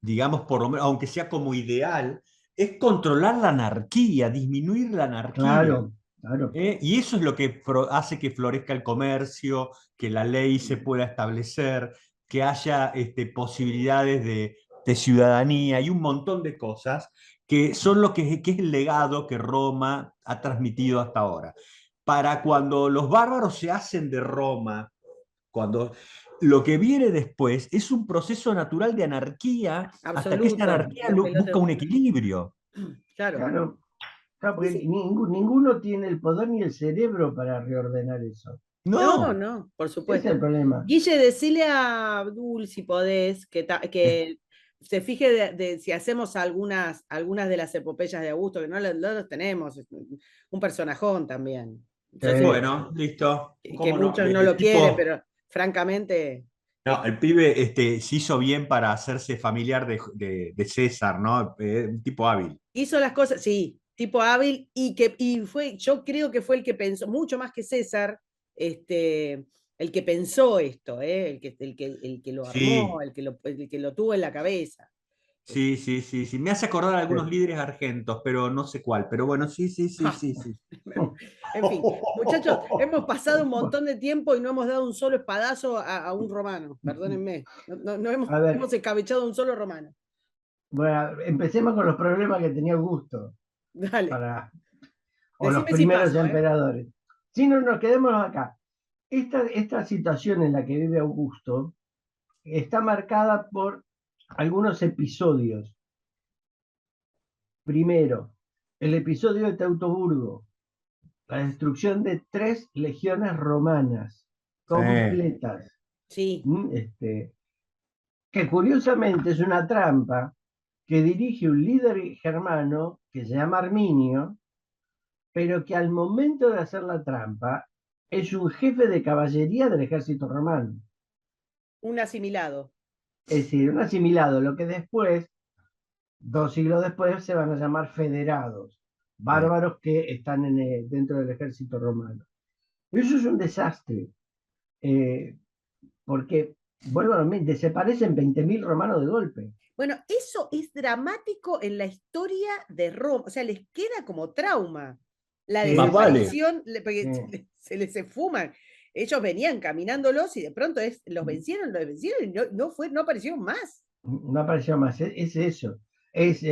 [SPEAKER 3] digamos, por lo menos, aunque sea como ideal, es controlar la anarquía, disminuir la anarquía.
[SPEAKER 2] Claro, claro.
[SPEAKER 3] Y eso es lo que hace que florezca el comercio, que la ley se pueda establecer, que haya posibilidades de ciudadanía y un montón de cosas que son lo que es el legado que Roma ha transmitido hasta ahora. Para cuando los bárbaros se hacen de Roma, cuando lo que viene después es un proceso natural de anarquía hasta que esa
[SPEAKER 1] Absoluto.
[SPEAKER 3] anarquía busca un equilibrio.
[SPEAKER 1] Claro.
[SPEAKER 2] Claro, claro,
[SPEAKER 1] Sí,
[SPEAKER 2] porque
[SPEAKER 1] sí.
[SPEAKER 2] ninguno tiene el poder ni el cerebro para reordenar eso.
[SPEAKER 1] No,
[SPEAKER 3] No,
[SPEAKER 1] no, por
[SPEAKER 2] Ese es el
[SPEAKER 1] supuesto.
[SPEAKER 2] problema.
[SPEAKER 1] Guille, decile a Abdul, si podés, que se fije si hacemos algunas de las epopeyas de Augusto, que no los tenemos, es un personajón también. Yo sé
[SPEAKER 3] bueno, listo.
[SPEAKER 1] que
[SPEAKER 3] ¿Cómo no?
[SPEAKER 1] muchos no
[SPEAKER 3] El
[SPEAKER 1] lo quieren,
[SPEAKER 3] tipo,
[SPEAKER 1] pero francamente,
[SPEAKER 3] no, el pibe se hizo bien para hacerse familiar de César, ¿no? Un tipo hábil.
[SPEAKER 1] hizo las cosas, sí, tipo hábil, yo creo que fue el que pensó, mucho más que César, el que pensó esto, el que lo armó,
[SPEAKER 3] Sí,
[SPEAKER 1] el que lo tuvo en la cabeza.
[SPEAKER 3] sí, sí, sí, sí. Me hace acordar a algunos
[SPEAKER 2] Sí.
[SPEAKER 3] líderes argentos, pero no sé cuál. Pero bueno, sí, sí, sí,
[SPEAKER 1] Ja.
[SPEAKER 3] sí, sí.
[SPEAKER 1] En fin, muchachos, hemos pasado un montón de tiempo y no hemos dado un solo espadazo a un romano, perdónenme. No
[SPEAKER 2] A
[SPEAKER 1] hemos
[SPEAKER 2] ver,
[SPEAKER 1] escabechado a un solo romano.
[SPEAKER 2] bueno, empecemos con los problemas que tenía Augusto,
[SPEAKER 1] Dale,
[SPEAKER 2] para, o los
[SPEAKER 1] decime si
[SPEAKER 2] primeros
[SPEAKER 1] paso, ¿eh?
[SPEAKER 2] emperadores. Si no, nos quedémonos acá. Esta situación en la que vive Augusto está marcada por algunos episodios. Primero, el episodio de Teutoburgo, la destrucción de 3 legiones romanas
[SPEAKER 3] Sí.
[SPEAKER 2] completas,
[SPEAKER 1] Sí,
[SPEAKER 2] que curiosamente es una trampa que dirige un líder germano que se llama Arminio, pero que al momento de hacer la trampa es un jefe de caballería del ejército romano.
[SPEAKER 1] un asimilado.
[SPEAKER 2] Es decir, un asimilado, lo que después, 2 siglos después, se van a llamar federados,
[SPEAKER 3] Sí.
[SPEAKER 2] bárbaros que están dentro del ejército romano. Eso es un desastre, eh, porque, vuelvo a lo mismo, desaparecen 20.000 romanos de golpe.
[SPEAKER 1] Bueno, eso es dramático en la historia de Roma, o sea, les queda como trauma la
[SPEAKER 2] Sí,
[SPEAKER 3] Más vale.
[SPEAKER 1] desaparición, porque
[SPEAKER 2] sí.
[SPEAKER 1] se les esfuman. Ellos venían caminándolos y de pronto los vencieron y no aparecieron más.
[SPEAKER 2] No apareció más, es eso. Es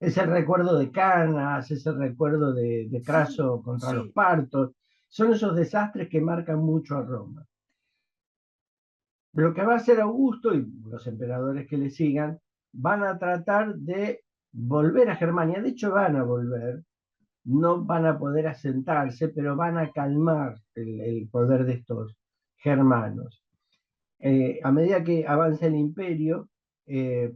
[SPEAKER 2] Es el recuerdo de Canas, es el recuerdo de
[SPEAKER 1] Sí,
[SPEAKER 2] Craso contra los
[SPEAKER 1] sí,
[SPEAKER 2] partos. Son esos desastres que marcan mucho a Roma. Lo que va a hacer Augusto y los emperadores que le sigan van a tratar de volver a Germania. De hecho, van a volver, no van a poder asentarse, pero van a calmar el poder de estos germanos. A medida que avanza el imperio,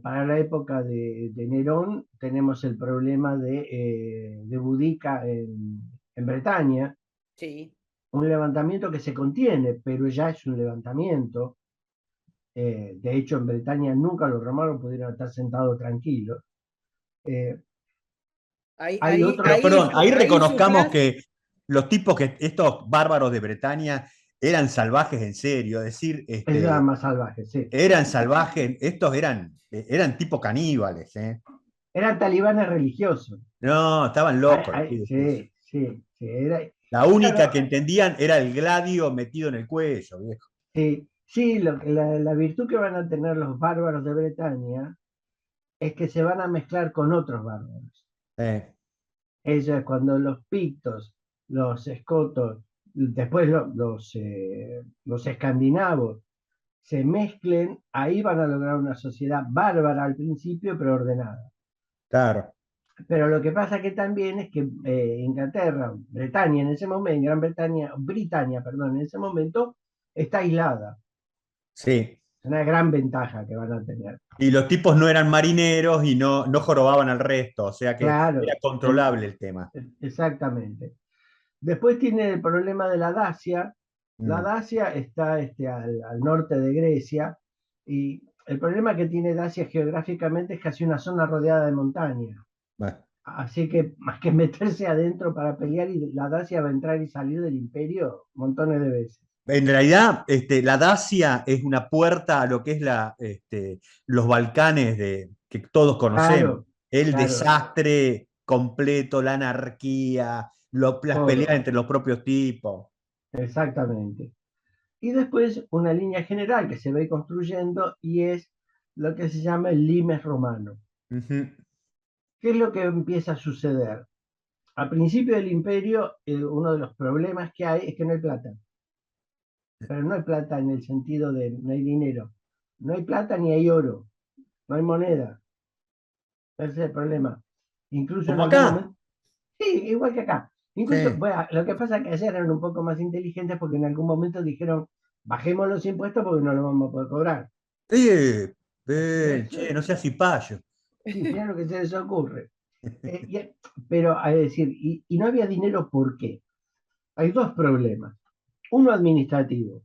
[SPEAKER 2] para la época de Nerón tenemos el problema de Boudica en Bretaña,
[SPEAKER 1] sí.
[SPEAKER 2] un levantamiento que se contiene, pero ya es un levantamiento. De hecho, en Bretaña nunca los romanos pudieron estar sentados tranquilos. Eh,
[SPEAKER 1] Ahí,
[SPEAKER 2] hay
[SPEAKER 1] ahí,
[SPEAKER 3] Pero
[SPEAKER 2] otro,
[SPEAKER 3] perdón, ahí
[SPEAKER 1] ahí
[SPEAKER 3] reconozcamos
[SPEAKER 1] sufrás.
[SPEAKER 3] que los tipos que, estos bárbaros de Bretaña, eran salvajes en serio, es decir,
[SPEAKER 2] es más salvaje, sí.
[SPEAKER 3] eran salvajes, estos eran tipo caníbales, ¿eh?
[SPEAKER 2] Eran talibanes religiosos.
[SPEAKER 3] No, estaban locos los pibes esos.
[SPEAKER 2] Sí, sí, sí.
[SPEAKER 3] La única que
[SPEAKER 2] Claro,
[SPEAKER 3] entendían era el gladio metido en el cuello, viejo.
[SPEAKER 2] sí, sí, la virtud que van a tener los bárbaros de Bretaña es que se van a mezclar con otros bárbaros.
[SPEAKER 3] Eh,
[SPEAKER 2] Eso es cuando los pictos, los escotos, después los escandinavos se mezclen, ahí van a lograr una sociedad bárbara al principio, pero ordenada.
[SPEAKER 3] claro,
[SPEAKER 2] Pero lo que pasa que también es que Inglaterra, Bretaña en ese momento, Gran Bretaña, Britania, perdón, en ese momento está aislada.
[SPEAKER 3] sí.
[SPEAKER 2] Es una gran ventaja que van a tener.
[SPEAKER 3] Y los tipos no eran marineros y no jorobaban al resto, o sea que era
[SPEAKER 2] Claro,
[SPEAKER 3] controlable el tema.
[SPEAKER 2] exactamente. Después tiene el problema de la Dacia. La
[SPEAKER 3] Mm,
[SPEAKER 2] Dacia está al norte de Grecia y el problema que tiene Dacia geográficamente es casi una zona rodeada de montaña.
[SPEAKER 3] bueno.
[SPEAKER 2] Así que más que meterse adentro para pelear, y la Dacia va a entrar y salir del imperio montones de veces.
[SPEAKER 3] En realidad, la Dacia es una puerta a lo que es los Balcanes que todos conocemos.
[SPEAKER 2] Claro,
[SPEAKER 3] El
[SPEAKER 2] claro,
[SPEAKER 3] desastre completo, la anarquía, las peleas
[SPEAKER 2] todo,
[SPEAKER 3] entre los propios tipos.
[SPEAKER 2] exactamente. Y después una línea general que se va a ir construyendo y es lo que se llama el limes romano.
[SPEAKER 3] Ujú.
[SPEAKER 2] ¿Qué es lo que empieza a suceder? Al principio del imperio, uno de los problemas que hay es que no hay plata. Pero no hay plata en el sentido de no hay dinero. No hay plata ni hay oro. No hay moneda. Ese es el problema. Incluso en
[SPEAKER 3] Como
[SPEAKER 2] algún
[SPEAKER 3] acá.
[SPEAKER 2] momento. Sí, igual que acá. Incluso,
[SPEAKER 3] Sí.
[SPEAKER 2] bueno, lo que pasa es que ayer eran un poco más inteligentes porque en algún momento dijeron, bajemos los impuestos porque no lo vamos a poder cobrar.
[SPEAKER 3] Che, no seas cipayo.
[SPEAKER 2] Sí, mira lo que se les ocurre. Pero, a decir, y no había dinero, ¿por qué? Hay dos problemas. Uno administrativo.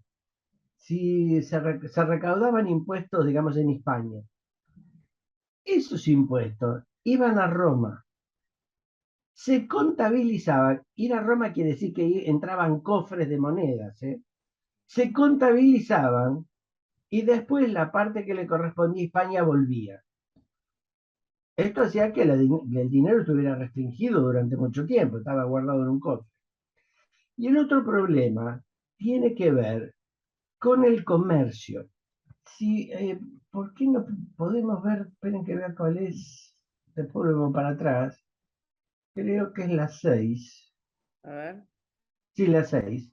[SPEAKER 2] Si se recaudaban impuestos, digamos, en España, esos impuestos iban a Roma, se contabilizaban. Ir a Roma quiere decir que entraban cofres de monedas, ¿eh? Se contabilizaban y después la parte que le correspondía a España volvía. Esto hacía que el dinero estuviera restringido durante mucho tiempo, estaba guardado en un cofre. Y el otro problema tiene que ver con el comercio. Si, ¿por qué no podemos ver? Esperen que vea cuál es. Después volvemos para atrás. Creo que es la 6.
[SPEAKER 1] A ver.
[SPEAKER 2] Sí, la 6.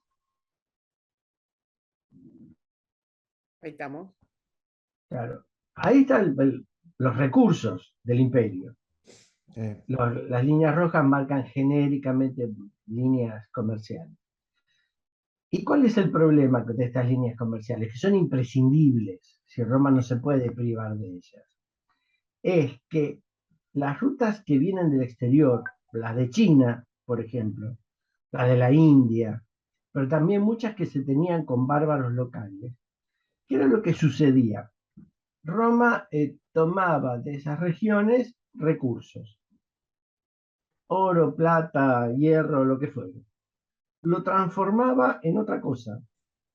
[SPEAKER 1] Ahí estamos.
[SPEAKER 2] Claro. Ahí están los recursos del imperio.
[SPEAKER 3] Eh,
[SPEAKER 2] Las líneas rojas marcan genéricamente líneas comerciales. ¿Y cuál es el problema de estas líneas comerciales? Que son imprescindibles, si Roma no se puede privar de ellas. Es que las rutas que vienen del exterior, las de China, por ejemplo, las de la India, pero también muchas que se tenían con bárbaros locales, ¿qué era lo que sucedía? Roma tomaba de esas regiones recursos, oro, plata, hierro, lo que fuera, lo transformaba en otra cosa,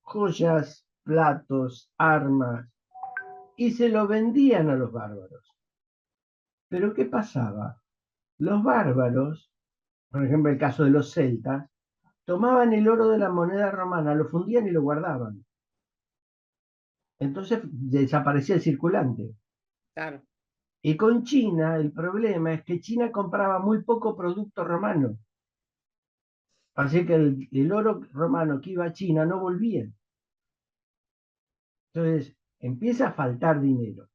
[SPEAKER 2] joyas, platos, armas, y se lo vendían a los bárbaros. Pero ¿qué pasaba? Los bárbaros, por ejemplo el caso de los celtas, tomaban el oro de la moneda romana, lo fundían y lo guardaban. Entonces desaparecía el circulante.
[SPEAKER 1] Claro.
[SPEAKER 2] Y con China, el problema es que China compraba muy poco producto romano. Así que el oro romano que iba a China no volvía. Entonces, empieza a faltar dinero.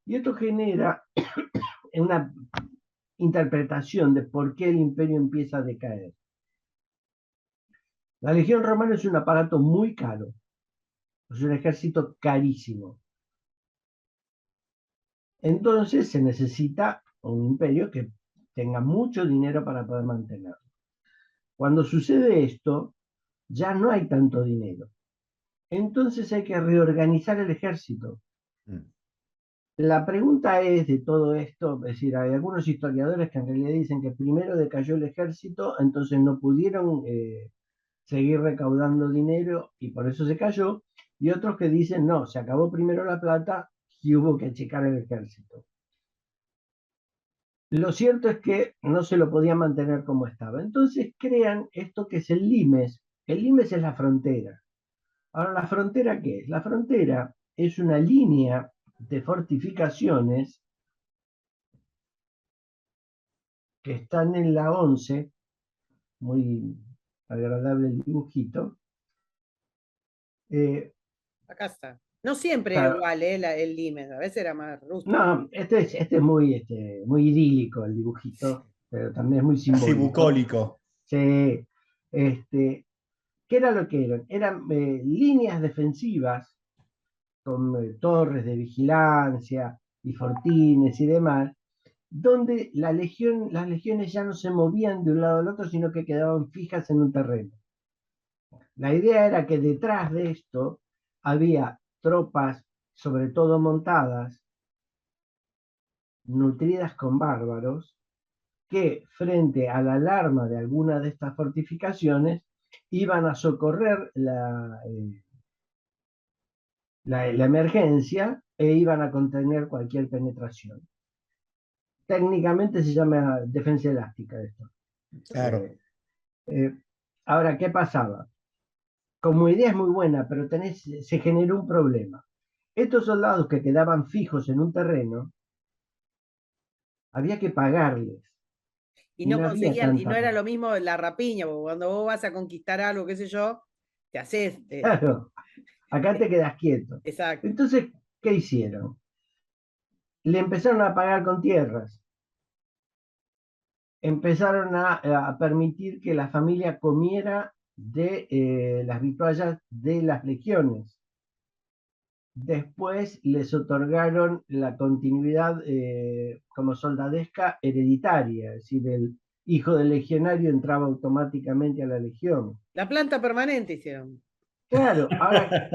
[SPEAKER 2] Y esto genera una interpretación de por qué el imperio empieza a decaer. La Legión Romana es un aparato muy caro, es un ejército carísimo. Entonces se necesita un imperio que tenga mucho dinero para poder mantenerlo. Cuando sucede esto, ya no hay tanto dinero. Entonces hay que reorganizar el ejército. La pregunta es de todo esto, es decir, hay algunos historiadores que en realidad dicen que primero decayó el ejército, entonces no pudieron seguir recaudando dinero y por eso se cayó, y otros que dicen no, se acabó primero la plata y hubo que achicar el ejército. Lo cierto es que no se lo podía mantener como estaba. Entonces crean esto que es el limes. El limes es la frontera. Ahora, ¿la frontera qué es? La frontera es una línea de fortificaciones que están en la 11, muy agradable el dibujito.
[SPEAKER 1] Acá está. No siempre
[SPEAKER 2] Claro,
[SPEAKER 1] igual, el límite, a veces era más rústico.
[SPEAKER 2] no, este es muy idílico el dibujito, pero también es muy
[SPEAKER 3] Casi
[SPEAKER 2] simbólico.
[SPEAKER 3] bucólico.
[SPEAKER 2] Sí, este, ¿qué era lo que eran? Eran líneas defensivas con torres de vigilancia y fortines y demás, donde las legiones ya no se movían de un lado al otro, sino que quedaban fijas en un terreno. La idea era que detrás de esto había tropas, sobre todo montadas, nutridas con bárbaros, que frente a la alarma de alguna de estas fortificaciones iban a socorrer la emergencia e iban a contener cualquier penetración. Técnicamente se llama defensa elástica esto.
[SPEAKER 3] Claro.
[SPEAKER 2] Eh, ahora, ¿qué pasaba? Como idea es muy buena, pero se generó un problema. Estos soldados que quedaban fijos en un terreno, había que pagarles
[SPEAKER 1] Y
[SPEAKER 2] y
[SPEAKER 1] no
[SPEAKER 2] no había
[SPEAKER 1] conseguían, y no
[SPEAKER 2] tanta
[SPEAKER 1] era
[SPEAKER 2] plata.
[SPEAKER 1] lo mismo la rapiña, porque cuando vos vas a conquistar algo, qué sé yo, te haces.
[SPEAKER 2] Claro, acá te quedas quieto.
[SPEAKER 1] Exacto.
[SPEAKER 2] Entonces, ¿qué hicieron? Le empezaron a pagar con tierras, empezaron a permitir que la familia comiera de las vituallas de las legiones. Después les otorgaron la continuidad como soldadesca hereditaria, es decir, el hijo del legionario entraba automáticamente a la legión.
[SPEAKER 1] La planta permanente hicieron.
[SPEAKER 2] Claro, ahora,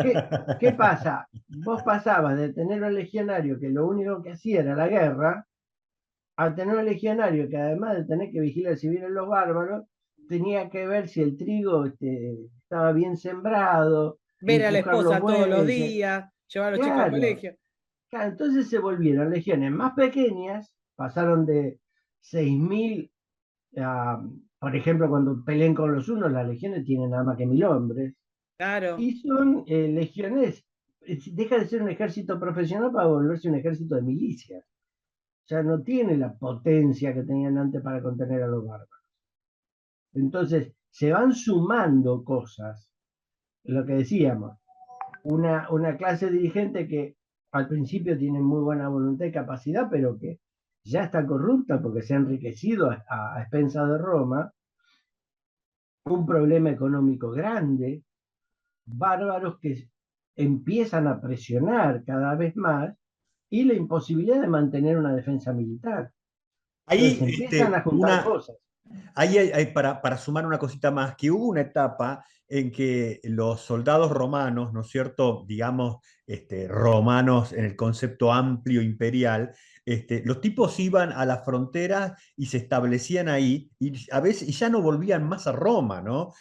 [SPEAKER 2] ¿qué pasa? Vos pasabas de tener un legionario que lo único que hacía era la guerra, a tener un legionario que además de tener que vigilar si vienen los bárbaros, tenía que ver si el trigo estaba bien sembrado,
[SPEAKER 1] Ver a la
[SPEAKER 2] empujar los
[SPEAKER 1] esposa todos los
[SPEAKER 2] bueyes.
[SPEAKER 1] días, llevar a los chicos al
[SPEAKER 2] Claro,
[SPEAKER 1] colegio.
[SPEAKER 2] claro, entonces se volvieron legiones más pequeñas, pasaron de 6.000 a, por ejemplo, cuando peleen con los hunos, las legiones tienen nada más que 1.000 hombres,
[SPEAKER 1] Claro.
[SPEAKER 2] y son legiones, deja de ser un ejército profesional para volverse un ejército de milicias. O sea, no tiene la potencia que tenían antes para contener a los bárbaros. Entonces, se van sumando cosas, lo que decíamos, una clase dirigente que al principio tiene muy buena voluntad y capacidad, pero que ya está corrupta porque se ha enriquecido a expensas de Roma, un problema económico grande, bárbaros que empiezan a presionar cada vez más y la imposibilidad de mantener una defensa militar. Entonces
[SPEAKER 3] Ahí,
[SPEAKER 2] empiezan a juntar
[SPEAKER 3] una,
[SPEAKER 2] cosas.
[SPEAKER 3] ahí hay para sumar una cosita más, que hubo una etapa en que los soldados romanos, ¿no es cierto? Digamos, romanos en el concepto amplio imperial, los tipos iban a las fronteras y se establecían ahí, y a veces y ya no volvían más a Roma, ¿no?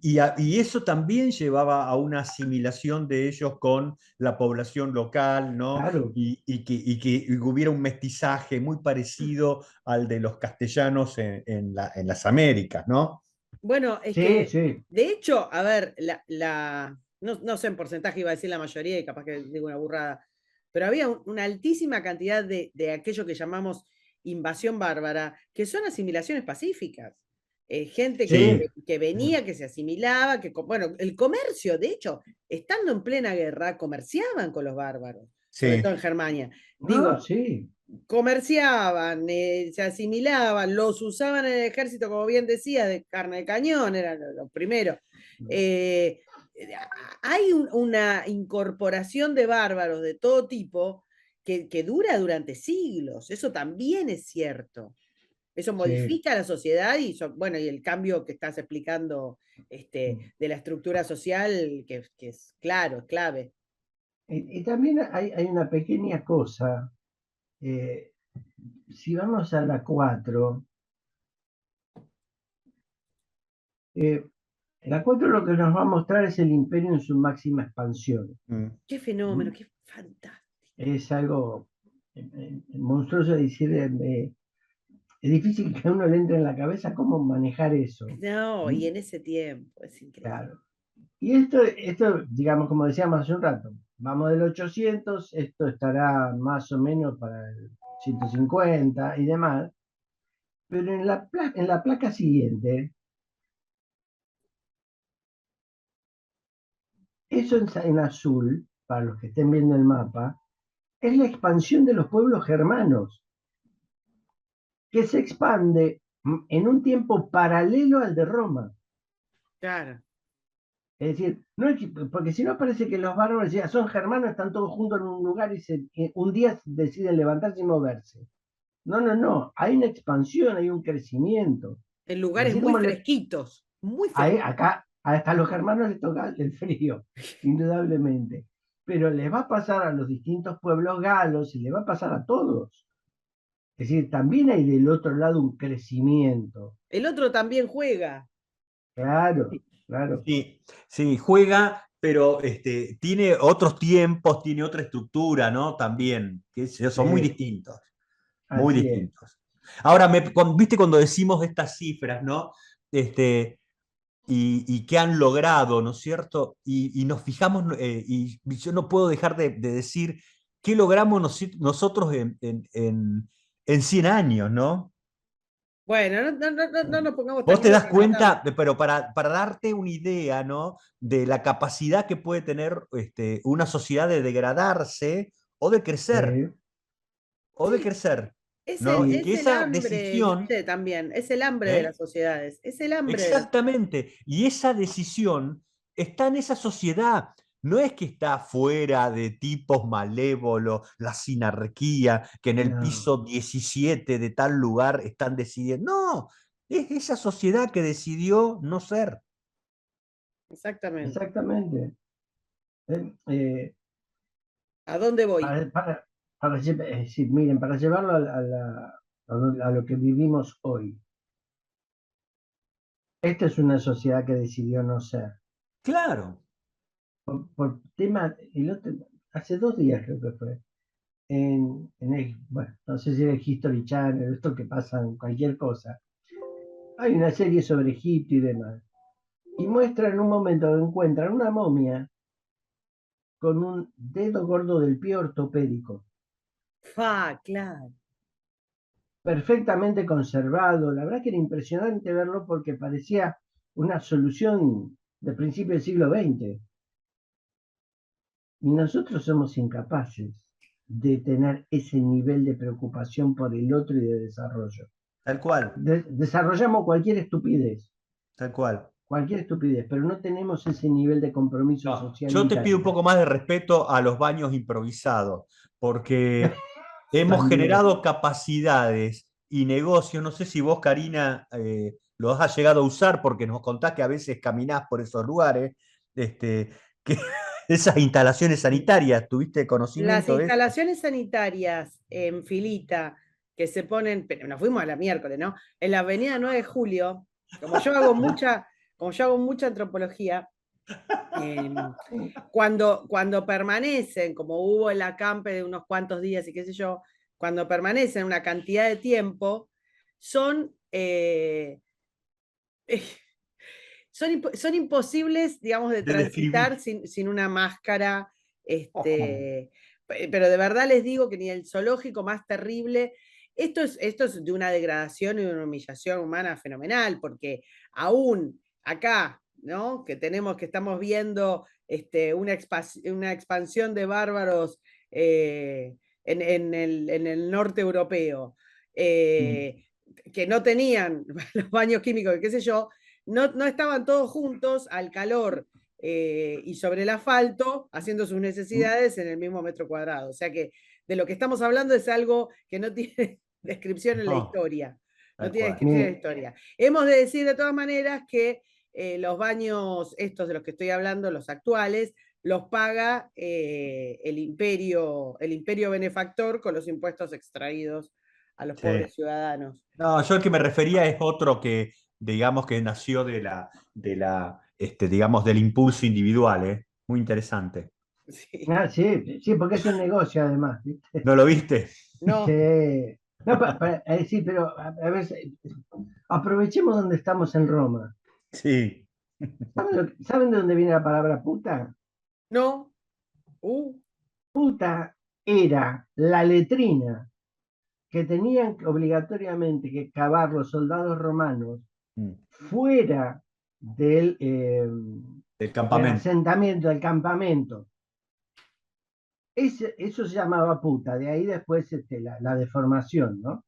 [SPEAKER 3] Y eso también llevaba a una asimilación de ellos con la población local, ¿no?
[SPEAKER 2] Claro,
[SPEAKER 3] Y que hubiera un mestizaje muy parecido al de los castellanos en las Américas, ¿no?
[SPEAKER 1] Bueno, es
[SPEAKER 2] sí,
[SPEAKER 1] que,
[SPEAKER 2] sí.
[SPEAKER 1] de hecho, a ver, no sé en porcentaje, iba a decir la mayoría y capaz que digo una burrada, pero había una altísima cantidad de aquello que llamamos invasión bárbara, que son asimilaciones pacíficas. Gente
[SPEAKER 3] Sí,
[SPEAKER 1] que venía, que se asimilaba, bueno, el comercio, de hecho, estando en plena guerra, comerciaban con los bárbaros, sobre
[SPEAKER 3] sí,
[SPEAKER 1] todo en Germania.
[SPEAKER 2] No,
[SPEAKER 1] Digo,
[SPEAKER 2] sí,
[SPEAKER 1] comerciaban, se asimilaban, los usaban en el ejército, como bien decía, de carne de cañón, eran los primeros. Eh, Hay una incorporación de bárbaros de todo tipo que dura durante siglos, eso también es cierto. Eso
[SPEAKER 2] sí.
[SPEAKER 1] modifica la sociedad y, bueno, y el cambio que estás explicando de la estructura social, que es claro, es clave.
[SPEAKER 2] Y también hay una pequeña cosa. eh, si vamos a la 4, eh, la 4 lo que nos va a mostrar es el imperio en su máxima expansión.
[SPEAKER 3] mm,
[SPEAKER 1] Qué fenómeno,
[SPEAKER 2] ¿Mm?
[SPEAKER 1] qué fantástico.
[SPEAKER 2] Es algo monstruoso de decir. Es difícil que a uno le entre en la cabeza cómo manejar eso.
[SPEAKER 1] No,
[SPEAKER 2] ¿Mm?
[SPEAKER 1] y en ese tiempo, es increíble.
[SPEAKER 2] Claro. Y esto, digamos, como decíamos hace un rato, vamos del 800, esto estará más o menos para el 150 y demás, pero en la placa siguiente, eso en azul, para los que estén viendo el mapa, es la expansión de los pueblos germanos, que se expande en un tiempo paralelo al de Roma.
[SPEAKER 1] Claro.
[SPEAKER 2] Es decir, no es porque si no parece que los bárbaros ya son germanos, están todos juntos en un lugar y un día deciden levantarse y moverse. No, no, no. Hay una expansión, hay un crecimiento.
[SPEAKER 1] En
[SPEAKER 2] Y
[SPEAKER 1] lugares
[SPEAKER 2] así
[SPEAKER 1] muy
[SPEAKER 2] como
[SPEAKER 1] fresquitos, muy fresquitos.
[SPEAKER 2] acá, hasta a los germanos les toca el frío, indudablemente. Pero les va a pasar a los distintos pueblos galos y les va a pasar a todos. Es decir, también hay del otro lado un crecimiento.
[SPEAKER 1] El otro también juega.
[SPEAKER 2] Claro, claro.
[SPEAKER 3] sí, sí, juega, pero tiene otros tiempos, tiene otra estructura, ¿no? También, que son muy
[SPEAKER 2] Sí,
[SPEAKER 3] distintos, muy
[SPEAKER 2] así es.
[SPEAKER 3] distintos. Ahora, viste cuando decimos estas cifras, ¿no? Y qué han logrado, ¿no es cierto? Y nos fijamos, y yo no puedo dejar de decir qué logramos nosotros en 100 años, ¿no?
[SPEAKER 1] Bueno, no nos pongamos
[SPEAKER 3] Vos
[SPEAKER 1] tan
[SPEAKER 3] te
[SPEAKER 1] locos
[SPEAKER 3] das
[SPEAKER 1] que ya estamos.
[SPEAKER 3] cuenta, pero para darte una idea, ¿no? De la capacidad que puede tener una sociedad de degradarse o de crecer,
[SPEAKER 2] Sí,
[SPEAKER 3] o de
[SPEAKER 1] Sí,
[SPEAKER 3] crecer,
[SPEAKER 1] es
[SPEAKER 3] ¿no? Y
[SPEAKER 2] y
[SPEAKER 1] es
[SPEAKER 3] que
[SPEAKER 1] el
[SPEAKER 3] esa
[SPEAKER 1] hambre,
[SPEAKER 3] decisión,
[SPEAKER 1] ¿viste? También, es el hambre de las
[SPEAKER 3] ¿eh?
[SPEAKER 1] sociedades, es el hambre de las...
[SPEAKER 3] Exactamente. Y esa decisión está en esa sociedad. No es que está fuera de tipos malévolos, la sinarquía, que en el
[SPEAKER 2] no,
[SPEAKER 3] piso 17 de tal lugar están decidiendo. No, es esa sociedad que decidió no ser.
[SPEAKER 1] Exactamente.
[SPEAKER 2] exactamente. Eh, eh,
[SPEAKER 1] ¿A dónde voy?
[SPEAKER 2] para, para, sí, miren, para llevarlo a lo que vivimos hoy, esta es una sociedad que decidió no ser.
[SPEAKER 3] Claro.
[SPEAKER 2] Por tema, hace 2 días creo que fue, bueno, no sé si era el History Channel, esto que pasa en cualquier cosa. Hay una serie sobre Egipto y demás. Y muestran en un momento que encuentran una momia con un dedo gordo del pie ortopédico,
[SPEAKER 1] Claro.
[SPEAKER 2] perfectamente conservado. La verdad que era impresionante verlo porque parecía una solución de principio del siglo XX. Y nosotros somos incapaces de tener ese nivel de preocupación por el otro y de desarrollo.
[SPEAKER 3] Tal cual,
[SPEAKER 2] Desarrollamos
[SPEAKER 3] tal cual.
[SPEAKER 2] cualquier estupidez, pero no tenemos ese nivel de compromiso
[SPEAKER 3] No,
[SPEAKER 2] social
[SPEAKER 3] yo te pido un
[SPEAKER 2] interno.
[SPEAKER 3] poco más de respeto a los baños improvisados, porque hemos
[SPEAKER 2] También.
[SPEAKER 3] generado capacidades y negocios. No sé si vos, Karina, los has llegado a usar porque nos contás que a veces caminás por esos lugares, que esas instalaciones sanitarias, ¿tuviste
[SPEAKER 1] Las
[SPEAKER 3] conocimiento de eso?
[SPEAKER 1] instalaciones sanitarias en filita que se ponen, pero nos fuimos a la miércoles, ¿no? En la avenida 9 de Julio, como yo hago mucha, como yo hago mucha antropología, eh, cuando permanecen, como hubo el acampe de unos cuantos días y qué sé yo, cuando permanecen una cantidad de tiempo, son, son imposibles, digamos, de
[SPEAKER 3] De
[SPEAKER 1] transitar
[SPEAKER 3] describir.
[SPEAKER 1] sin una máscara,
[SPEAKER 3] Ojo.
[SPEAKER 1] este, pero de verdad les digo que ni el zoológico más terrible, esto es de una degradación y una humillación humana fenomenal, porque aún acá, ¿no? Que estamos viendo una expansión de bárbaros en el norte europeo, que no tenían los baños químicos, qué sé yo, no estaban todos juntos al calor y sobre el asfalto haciendo sus necesidades en el mismo metro cuadrado. O sea que de lo que estamos hablando es algo que no tiene descripción en la
[SPEAKER 3] No,
[SPEAKER 1] historia. No
[SPEAKER 3] tal
[SPEAKER 1] tiene
[SPEAKER 3] cual.
[SPEAKER 1] descripción en la historia. Hemos de decir de todas maneras que los baños, estos de los que estoy hablando, los actuales, los paga el imperio benefactor con los impuestos extraídos a los
[SPEAKER 3] Sí.
[SPEAKER 1] pobres ciudadanos.
[SPEAKER 3] No, yo el que me refería es otro que, digamos, que nació digamos, del impulso individual, ¿eh? Muy interesante.
[SPEAKER 1] Sí.
[SPEAKER 2] Ah, sí, sí, porque es un negocio además, ¿viste?
[SPEAKER 3] ¿No lo viste?
[SPEAKER 1] No,
[SPEAKER 2] Sí. No, sí, pero a ver, aprovechemos donde estamos en Roma.
[SPEAKER 3] Sí.
[SPEAKER 2] ¿Saben de dónde viene la palabra puta?
[SPEAKER 1] no.
[SPEAKER 2] Puta era la letrina que tenían obligatoriamente que cavar los soldados romanos
[SPEAKER 3] Mm.
[SPEAKER 2] fuera
[SPEAKER 3] Del
[SPEAKER 2] del
[SPEAKER 3] campamento.
[SPEAKER 2] asentamiento, del campamento. Eso se llamaba puta, de ahí después la deformación, ¿no?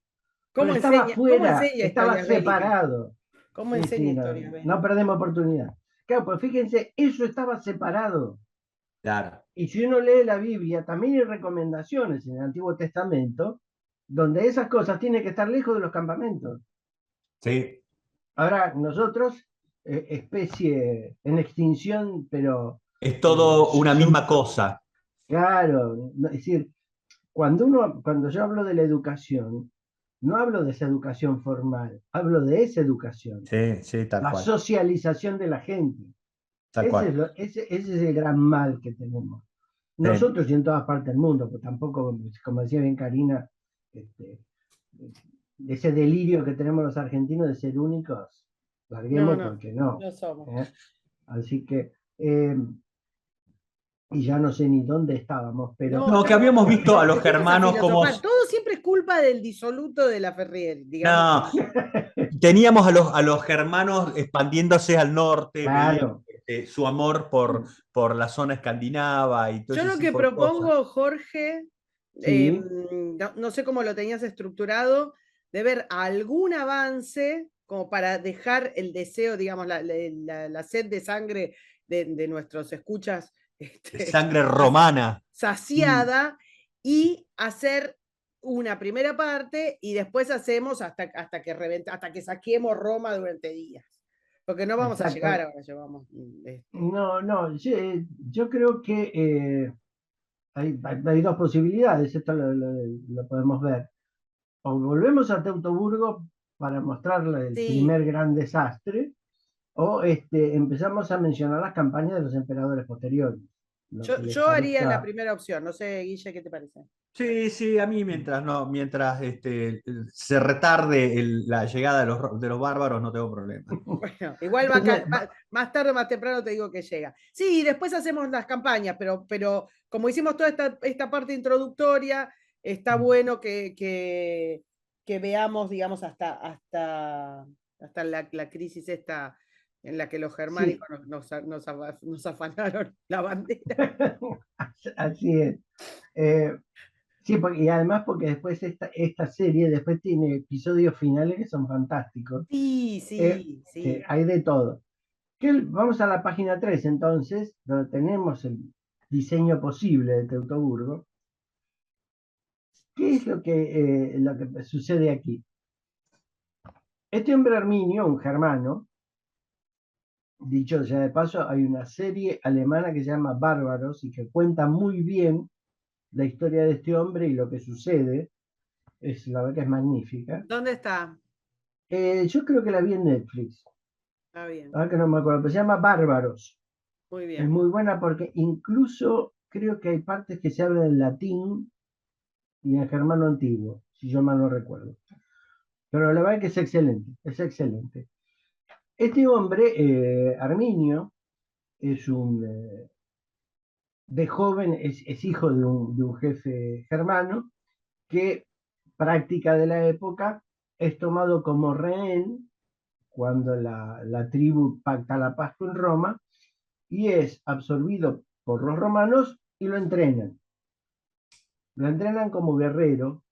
[SPEAKER 2] Pero estaba
[SPEAKER 1] ¿Cómo
[SPEAKER 2] fuera,
[SPEAKER 1] enseña
[SPEAKER 2] estaba
[SPEAKER 1] historias bélicas?
[SPEAKER 2] separado.
[SPEAKER 1] ¿Cómo
[SPEAKER 2] Sí,
[SPEAKER 1] enseña
[SPEAKER 2] sí,
[SPEAKER 1] historias
[SPEAKER 2] no
[SPEAKER 1] bélicas?
[SPEAKER 2] perdemos oportunidad. Claro, pues fíjense, eso estaba separado.
[SPEAKER 3] Claro.
[SPEAKER 2] Y si uno lee la Biblia, también hay recomendaciones en el Antiguo Testamento donde esas cosas tienen que estar lejos de los campamentos.
[SPEAKER 3] Sí.
[SPEAKER 2] Ahora, nosotros, especie en extinción, pero
[SPEAKER 3] Es
[SPEAKER 2] eh,
[SPEAKER 3] todo una misma cosa.
[SPEAKER 2] claro, es decir, cuando yo hablo de la educación, no hablo de esa educación formal, hablo de esa educación,
[SPEAKER 3] Sí, sí, tal
[SPEAKER 2] la
[SPEAKER 3] cual.
[SPEAKER 2] socialización de la gente.
[SPEAKER 3] Tal cual.
[SPEAKER 2] Ese es el gran mal que tenemos.
[SPEAKER 3] Sí.
[SPEAKER 2] Nosotros y en todas partes del mundo, pues tampoco, como decía bien Karina, este, ese delirio que tenemos los argentinos de ser únicos,
[SPEAKER 1] No,
[SPEAKER 2] larguemos
[SPEAKER 1] no,
[SPEAKER 2] porque no.
[SPEAKER 1] no somos.
[SPEAKER 2] ¿Eh? Así que, y ya no sé ni dónde estábamos, pero
[SPEAKER 1] No,
[SPEAKER 3] No, que
[SPEAKER 1] estamos,
[SPEAKER 3] habíamos visto a
[SPEAKER 1] nos
[SPEAKER 3] los
[SPEAKER 1] pusimos a
[SPEAKER 3] germanos como...
[SPEAKER 1] filosofar. Todo siempre es culpa del disoluto de la Ferrier, digamos.
[SPEAKER 3] No, teníamos a los germanos expandiéndose al norte, veíamos
[SPEAKER 2] claro,
[SPEAKER 3] su amor por la zona escandinava y todo
[SPEAKER 1] Yo
[SPEAKER 3] ese
[SPEAKER 1] lo que
[SPEAKER 3] tipo de cosas.
[SPEAKER 1] propongo, Jorge,
[SPEAKER 2] sí,
[SPEAKER 1] no sé cómo lo tenías estructurado, de ver algún avance como para dejar el deseo, digamos, la sed de sangre de nuestros escuchas
[SPEAKER 3] De
[SPEAKER 1] este,
[SPEAKER 3] sangre romana.
[SPEAKER 2] mm,
[SPEAKER 1] saciada y hacer una primera parte y después hacemos hasta que saquemos Roma durante días. Porque no vamos a llegar
[SPEAKER 2] exacto.
[SPEAKER 1] ahora, llevamos.
[SPEAKER 2] No, no, yo creo que hay dos posibilidades, esto lo podemos ver. O volvemos a Teutoburgo para mostrarle el
[SPEAKER 1] Sí,
[SPEAKER 2] primer gran desastre, o empezamos a mencionar las campañas de los emperadores posteriores, lo que les
[SPEAKER 1] yo haría la
[SPEAKER 2] parezca.
[SPEAKER 1] primera opción. No sé, Guille, ¿qué te parece?
[SPEAKER 3] Sí, sí, a mí mientras no, mientras se retarde la llegada de los bárbaros, no tengo problema.
[SPEAKER 1] Bueno, igual
[SPEAKER 2] Entonces,
[SPEAKER 1] más tarde o más temprano te digo que llega. Sí, después hacemos las campañas, pero como hicimos toda esta parte introductoria, está bueno que veamos, digamos, hasta la crisis esta en la que los
[SPEAKER 2] sí,
[SPEAKER 1] germánicos nos afanaron la bandera.
[SPEAKER 2] así es. Eh, sí, y además porque después esta serie después tiene episodios finales que son fantásticos.
[SPEAKER 1] Sí, sí, sí.
[SPEAKER 2] Hay de todo. Vamos a la página 3 entonces, donde tenemos el diseño posible de Teutoburgo. ¿Qué es lo que sucede aquí? Este hombre arminio, un germano, dicho sea de paso, hay una serie alemana que se llama Bárbaros y que cuenta muy bien la historia de este hombre y lo que sucede. La verdad que es magnífica.
[SPEAKER 1] ¿Dónde está?
[SPEAKER 2] Yo creo que la vi en Netflix,
[SPEAKER 1] Está bien,
[SPEAKER 2] ahora que no me acuerdo, pero se llama Bárbaros.
[SPEAKER 1] muy
[SPEAKER 2] Es
[SPEAKER 1] bien.
[SPEAKER 2] muy buena porque incluso creo que hay partes que se hablan en latín y en germano antiguo, si yo mal no recuerdo. Pero la verdad que es excelente, es excelente. Este hombre, Arminio, es un de joven es hijo de un jefe germano que, práctica de la época, es tomado como rehén cuando la tribu pacta la paz con Roma y es absorbido por los romanos y lo entrenan. Lo entrenan como guerrero,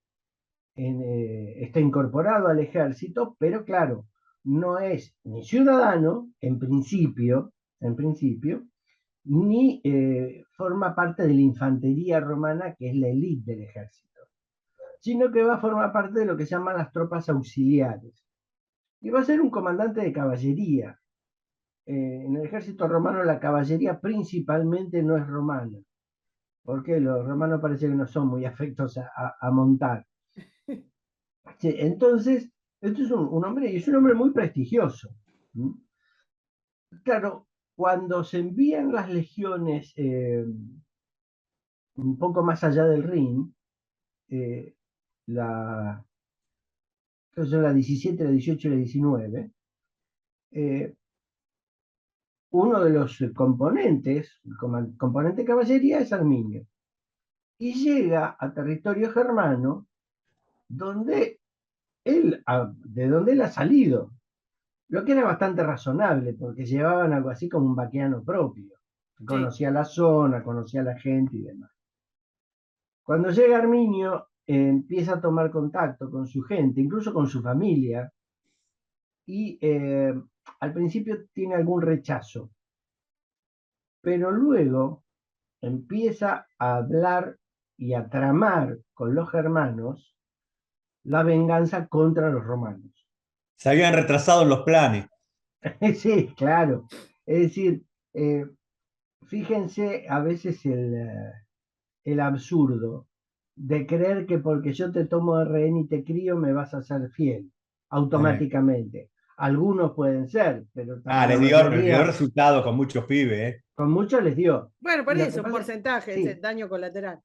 [SPEAKER 2] está incorporado al ejército, pero claro, no es ni ciudadano en principio, ni forma parte de la infantería romana, que es la élite del ejército, sino que va a formar parte de lo que se llaman las tropas auxiliares. Y va a ser un comandante de caballería. En el ejército romano la caballería principalmente no es romana, porque los romanos parece que no son muy afectos a montar. Sí, entonces, esto es un hombre, y es un hombre muy prestigioso. Claro, cuando se envían las legiones un poco más allá del Rin, eh, la, creo que son la 17, la 18 y la 19, eh, uno de los componentes, el componente de caballería es Arminio, y llega a territorio germano donde de donde él ha salido, lo que era bastante razonable, porque llevaban algo así como un vaqueano propio,
[SPEAKER 1] Sí.
[SPEAKER 2] conocía la zona, conocía a la gente y demás. Cuando llega Arminio, empieza a tomar contacto con su gente, incluso con su familia, y al principio tiene algún rechazo, pero luego empieza a hablar y a tramar con los germanos la venganza contra los romanos.
[SPEAKER 3] Se habían retrasado en los planes.
[SPEAKER 2] Sí, claro. Es decir, fíjense a veces el absurdo de creer que porque yo te tomo de rehén y te crío me vas a ser fiel automáticamente. Algunos pueden ser, pero la
[SPEAKER 3] Les dio
[SPEAKER 2] mayoría,
[SPEAKER 3] resultados con muchos pibes, ¿eh?
[SPEAKER 2] con muchos les dio.
[SPEAKER 1] Bueno, por
[SPEAKER 2] Lo que
[SPEAKER 1] eso, un
[SPEAKER 2] pasa,
[SPEAKER 1] porcentaje, ese
[SPEAKER 2] sí,
[SPEAKER 1] daño colateral.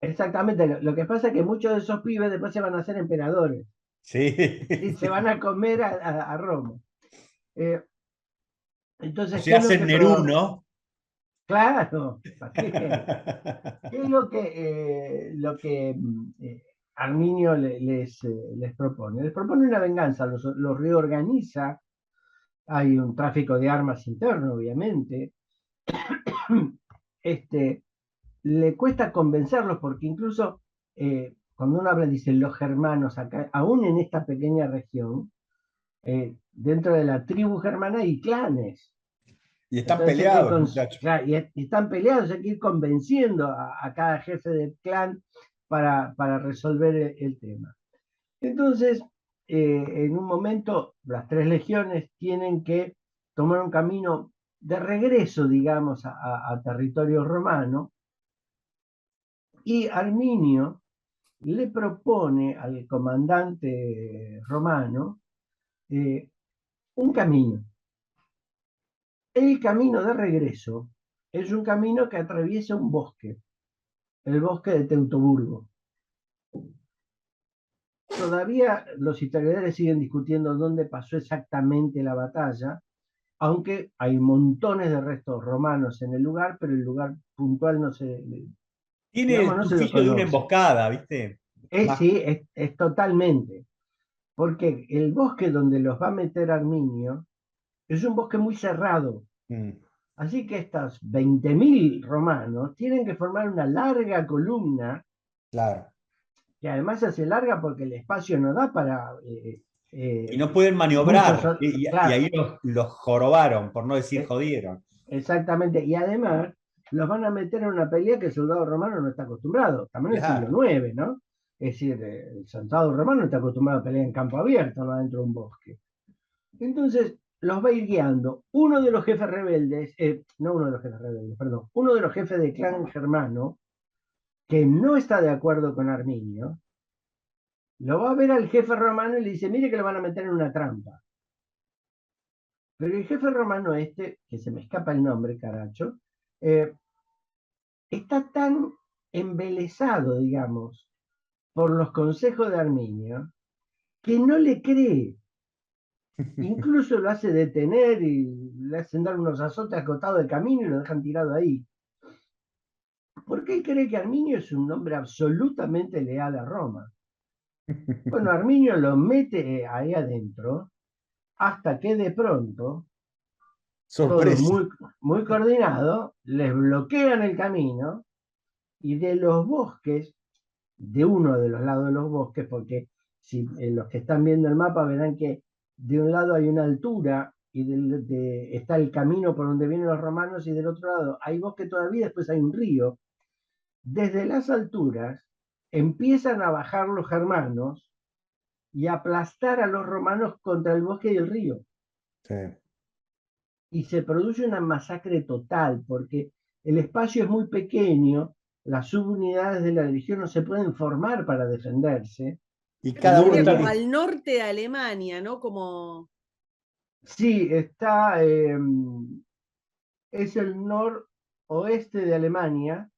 [SPEAKER 2] exactamente. Lo que pasa es que muchos de esos pibes después se van a hacer emperadores
[SPEAKER 3] Sí.
[SPEAKER 2] y se van a comer a Roma. Eh,
[SPEAKER 3] O
[SPEAKER 2] entonces, ¿qué
[SPEAKER 3] sea,
[SPEAKER 2] es lo que
[SPEAKER 3] hacen Nerú,
[SPEAKER 2] provoca?
[SPEAKER 3] ¿no?
[SPEAKER 2] Claro, también. ¿Qué es lo que Arminio les propone? Les propone una venganza, los reorganiza, hay un tráfico de armas interno, obviamente. Este, le cuesta convencerlos porque incluso cuando uno habla, dice los germanos, acá, aún en esta pequeña región, dentro de la tribu germana hay clanes.
[SPEAKER 3] Y están
[SPEAKER 2] Entonces hay que ir
[SPEAKER 3] peleados, muchachos.
[SPEAKER 2] claro, y están peleados, hay que ir convenciendo a cada jefe de clan para resolver el tema. Entonces, en un momento, las tres legiones tienen que tomar un camino de regreso, digamos, a territorio romano, y Arminio le propone al comandante romano eh, un camino. El camino de regreso es un camino que atraviesa un bosque, el bosque de Teutoburgo. Todavía los historiadores siguen discutiendo dónde pasó exactamente la batalla, aunque hay montones de restos romanos en el lugar, pero el lugar puntual no se,
[SPEAKER 3] Tiene
[SPEAKER 2] digamos,
[SPEAKER 3] el
[SPEAKER 2] no se lo
[SPEAKER 3] tufillo de una
[SPEAKER 2] conoce.
[SPEAKER 3] emboscada, ¿viste? Más.
[SPEAKER 2] Sí, es totalmente, porque el bosque donde los va a meter Arminio es un bosque muy cerrado.
[SPEAKER 3] Mm,
[SPEAKER 2] Así que estos 20.000 romanos tienen que formar una larga columna
[SPEAKER 3] claro.
[SPEAKER 2] que además se hace larga porque el espacio no da para
[SPEAKER 3] Y no pueden
[SPEAKER 2] muchos,
[SPEAKER 3] maniobrar. Y
[SPEAKER 2] claro,
[SPEAKER 3] ahí los jorobaron, por no decir
[SPEAKER 2] eh,
[SPEAKER 3] jodieron.
[SPEAKER 2] exactamente, y además los van a meter en una pelea que el soldado romano no está acostumbrado, también en el siglo
[SPEAKER 3] Claro.
[SPEAKER 2] IX, ¿no? Es decir, el soldado romano no está acostumbrado a pelear en campo abierto, no dentro de un bosque. Entonces, los va a ir guiando. Uno de los jefes rebeldes, no uno de los jefes rebeldes, perdón, uno de los jefes de clan germano, que no está de acuerdo con Arminio, lo va a ver al jefe romano y le dice, mire que lo van a meter en una trampa. Pero el jefe romano este, que se me escapa el nombre, caracho, eh, está tan embelesado, digamos, por los consejos de Arminio, que no le cree. Incluso lo hace detener y le hacen dar unos azotes acotados del camino y lo dejan tirado ahí. porque él cree que Arminio es un hombre absolutamente leal a Roma. Bueno, Arminio lo mete ahí adentro hasta que de pronto, todo
[SPEAKER 3] Sorpresa.
[SPEAKER 2] muy, muy coordinado, les bloquean el camino y de los bosques, de uno de los lados de los bosques, porque si los que están viendo el mapa verán que de un lado hay una altura y está el camino por donde vienen los romanos y del otro lado hay bosque todavía, después hay un río. Desde las alturas empiezan a bajar los germanos y aplastar a los romanos contra el bosque y el río.
[SPEAKER 3] Sí.
[SPEAKER 2] Y se produce una masacre total, porque el espacio es muy pequeño, las subunidades de la legión no se pueden formar para defenderse.
[SPEAKER 3] Y
[SPEAKER 1] Esto
[SPEAKER 3] cada uno
[SPEAKER 1] sería
[SPEAKER 2] Vienen,
[SPEAKER 1] como
[SPEAKER 3] está.
[SPEAKER 1] al norte de Alemania, ¿no? Como,
[SPEAKER 2] sí, es el noroeste de Alemania,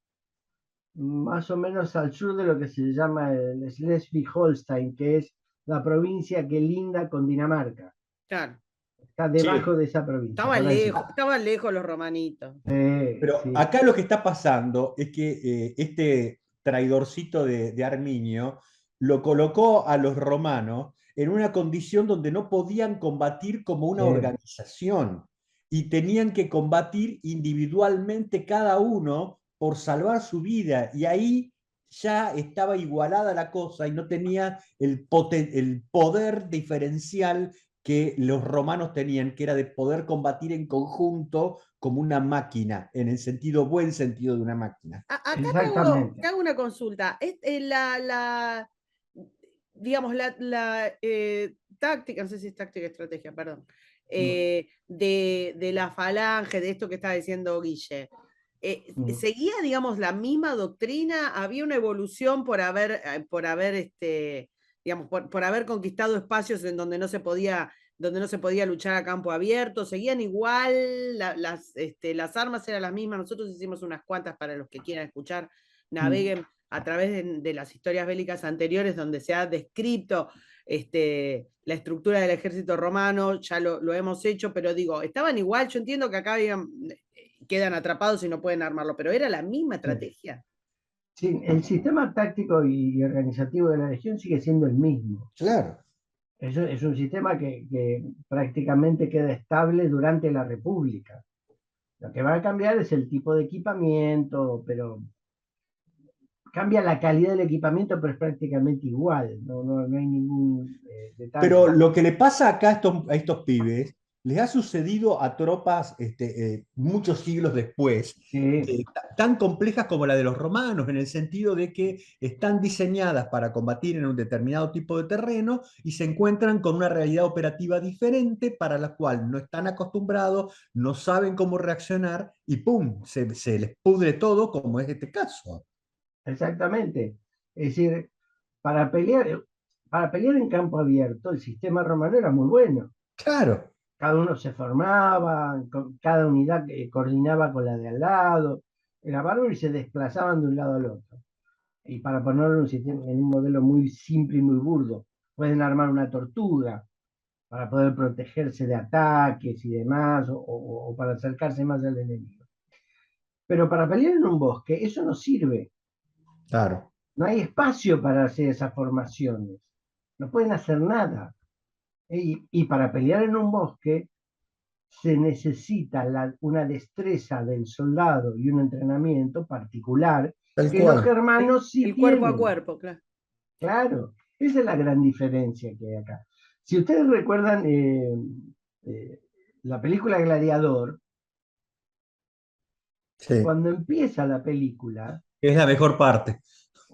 [SPEAKER 2] más o menos al sur de lo que se llama el Schleswig-Holstein, que es la provincia que linda con Dinamarca.
[SPEAKER 1] claro,
[SPEAKER 2] Está
[SPEAKER 3] Sí,
[SPEAKER 2] debajo de esa provincia, por ahí.
[SPEAKER 1] estaban lejos los romanitos.
[SPEAKER 3] pero
[SPEAKER 2] Sí.
[SPEAKER 3] acá lo que está pasando es que este traidorcito de Arminio lo colocó a los romanos en una condición donde no podían combatir como una
[SPEAKER 2] Sí.
[SPEAKER 3] organización y tenían que combatir individualmente cada uno por salvar su vida. Y ahí ya estaba igualada la cosa y no tenía el poder diferencial que los romanos tenían, que era de poder combatir en conjunto como una máquina, en el sentido, buen sentido de una máquina.
[SPEAKER 1] Acá te
[SPEAKER 2] Exactamente.
[SPEAKER 1] hago una consulta. Digamos, táctica, no sé si es táctica o estrategia, perdón,
[SPEAKER 2] Mm,
[SPEAKER 1] de la falange, de esto que está diciendo Guille,
[SPEAKER 2] mm.
[SPEAKER 1] ¿seguía, digamos, la misma doctrina? ¿Había una evolución por haber digamos, por haber conquistado espacios en donde no se podía luchar a campo abierto? ¿Seguían igual? Las armas eran las mismas. Nosotros hicimos unas cuantas para los que quieran escuchar,
[SPEAKER 2] Mm.
[SPEAKER 1] naveguen a través de las historias bélicas anteriores donde se ha descrito la estructura del ejército romano, ya lo hemos hecho, pero digo, estaban igual, yo entiendo que acá quedan atrapados y no pueden armarlo, pero era la misma
[SPEAKER 2] Sí.
[SPEAKER 1] estrategia.
[SPEAKER 2] Sí, el sistema táctico y organizativo de la legión sigue siendo el mismo.
[SPEAKER 3] Claro.
[SPEAKER 2] Es un sistema que prácticamente queda estable durante la República. Lo que va a cambiar es el tipo de equipamiento, pero cambia la calidad del equipamiento, pero es prácticamente igual. No hay ningún
[SPEAKER 3] Pero
[SPEAKER 2] detalle.
[SPEAKER 3] lo que le pasa acá a estos pibes, les ha sucedido a tropas muchos siglos después,
[SPEAKER 2] Sí.
[SPEAKER 3] tan complejas como la de los romanos, en el sentido de que están diseñadas para combatir en un determinado tipo de terreno y se encuentran con una realidad operativa diferente para la cual no están acostumbrados, no saben cómo reaccionar y ¡pum! Se les pudre todo, como es este caso.
[SPEAKER 2] Exactamente. Es decir, para pelear, para pelear en campo abierto, el sistema romano era muy bueno.
[SPEAKER 3] Claro,
[SPEAKER 2] Cada uno se formaba, cada unidad coordinaba con la de al lado, era bárbaro y se desplazaban de un lado al otro. Y para ponerlo en un modelo muy simple y muy burdo, pueden armar una tortuga para poder protegerse de ataques y demás, o para acercarse más al enemigo. Pero para pelear en un bosque, eso no sirve.
[SPEAKER 3] claro.
[SPEAKER 2] No hay espacio para hacer esas formaciones. No pueden hacer nada. Y para pelear en un bosque se necesita una destreza del soldado y un entrenamiento particular
[SPEAKER 3] Tal
[SPEAKER 2] que los
[SPEAKER 3] cual.
[SPEAKER 2] germanos sí
[SPEAKER 1] El cuerpo a
[SPEAKER 2] tienen.
[SPEAKER 1] cuerpo, claro.
[SPEAKER 2] Claro, esa es la gran diferencia que hay acá. Si ustedes recuerdan eh, la película Gladiador,
[SPEAKER 3] Sí.
[SPEAKER 2] cuando empieza la película,
[SPEAKER 3] Es la mejor parte.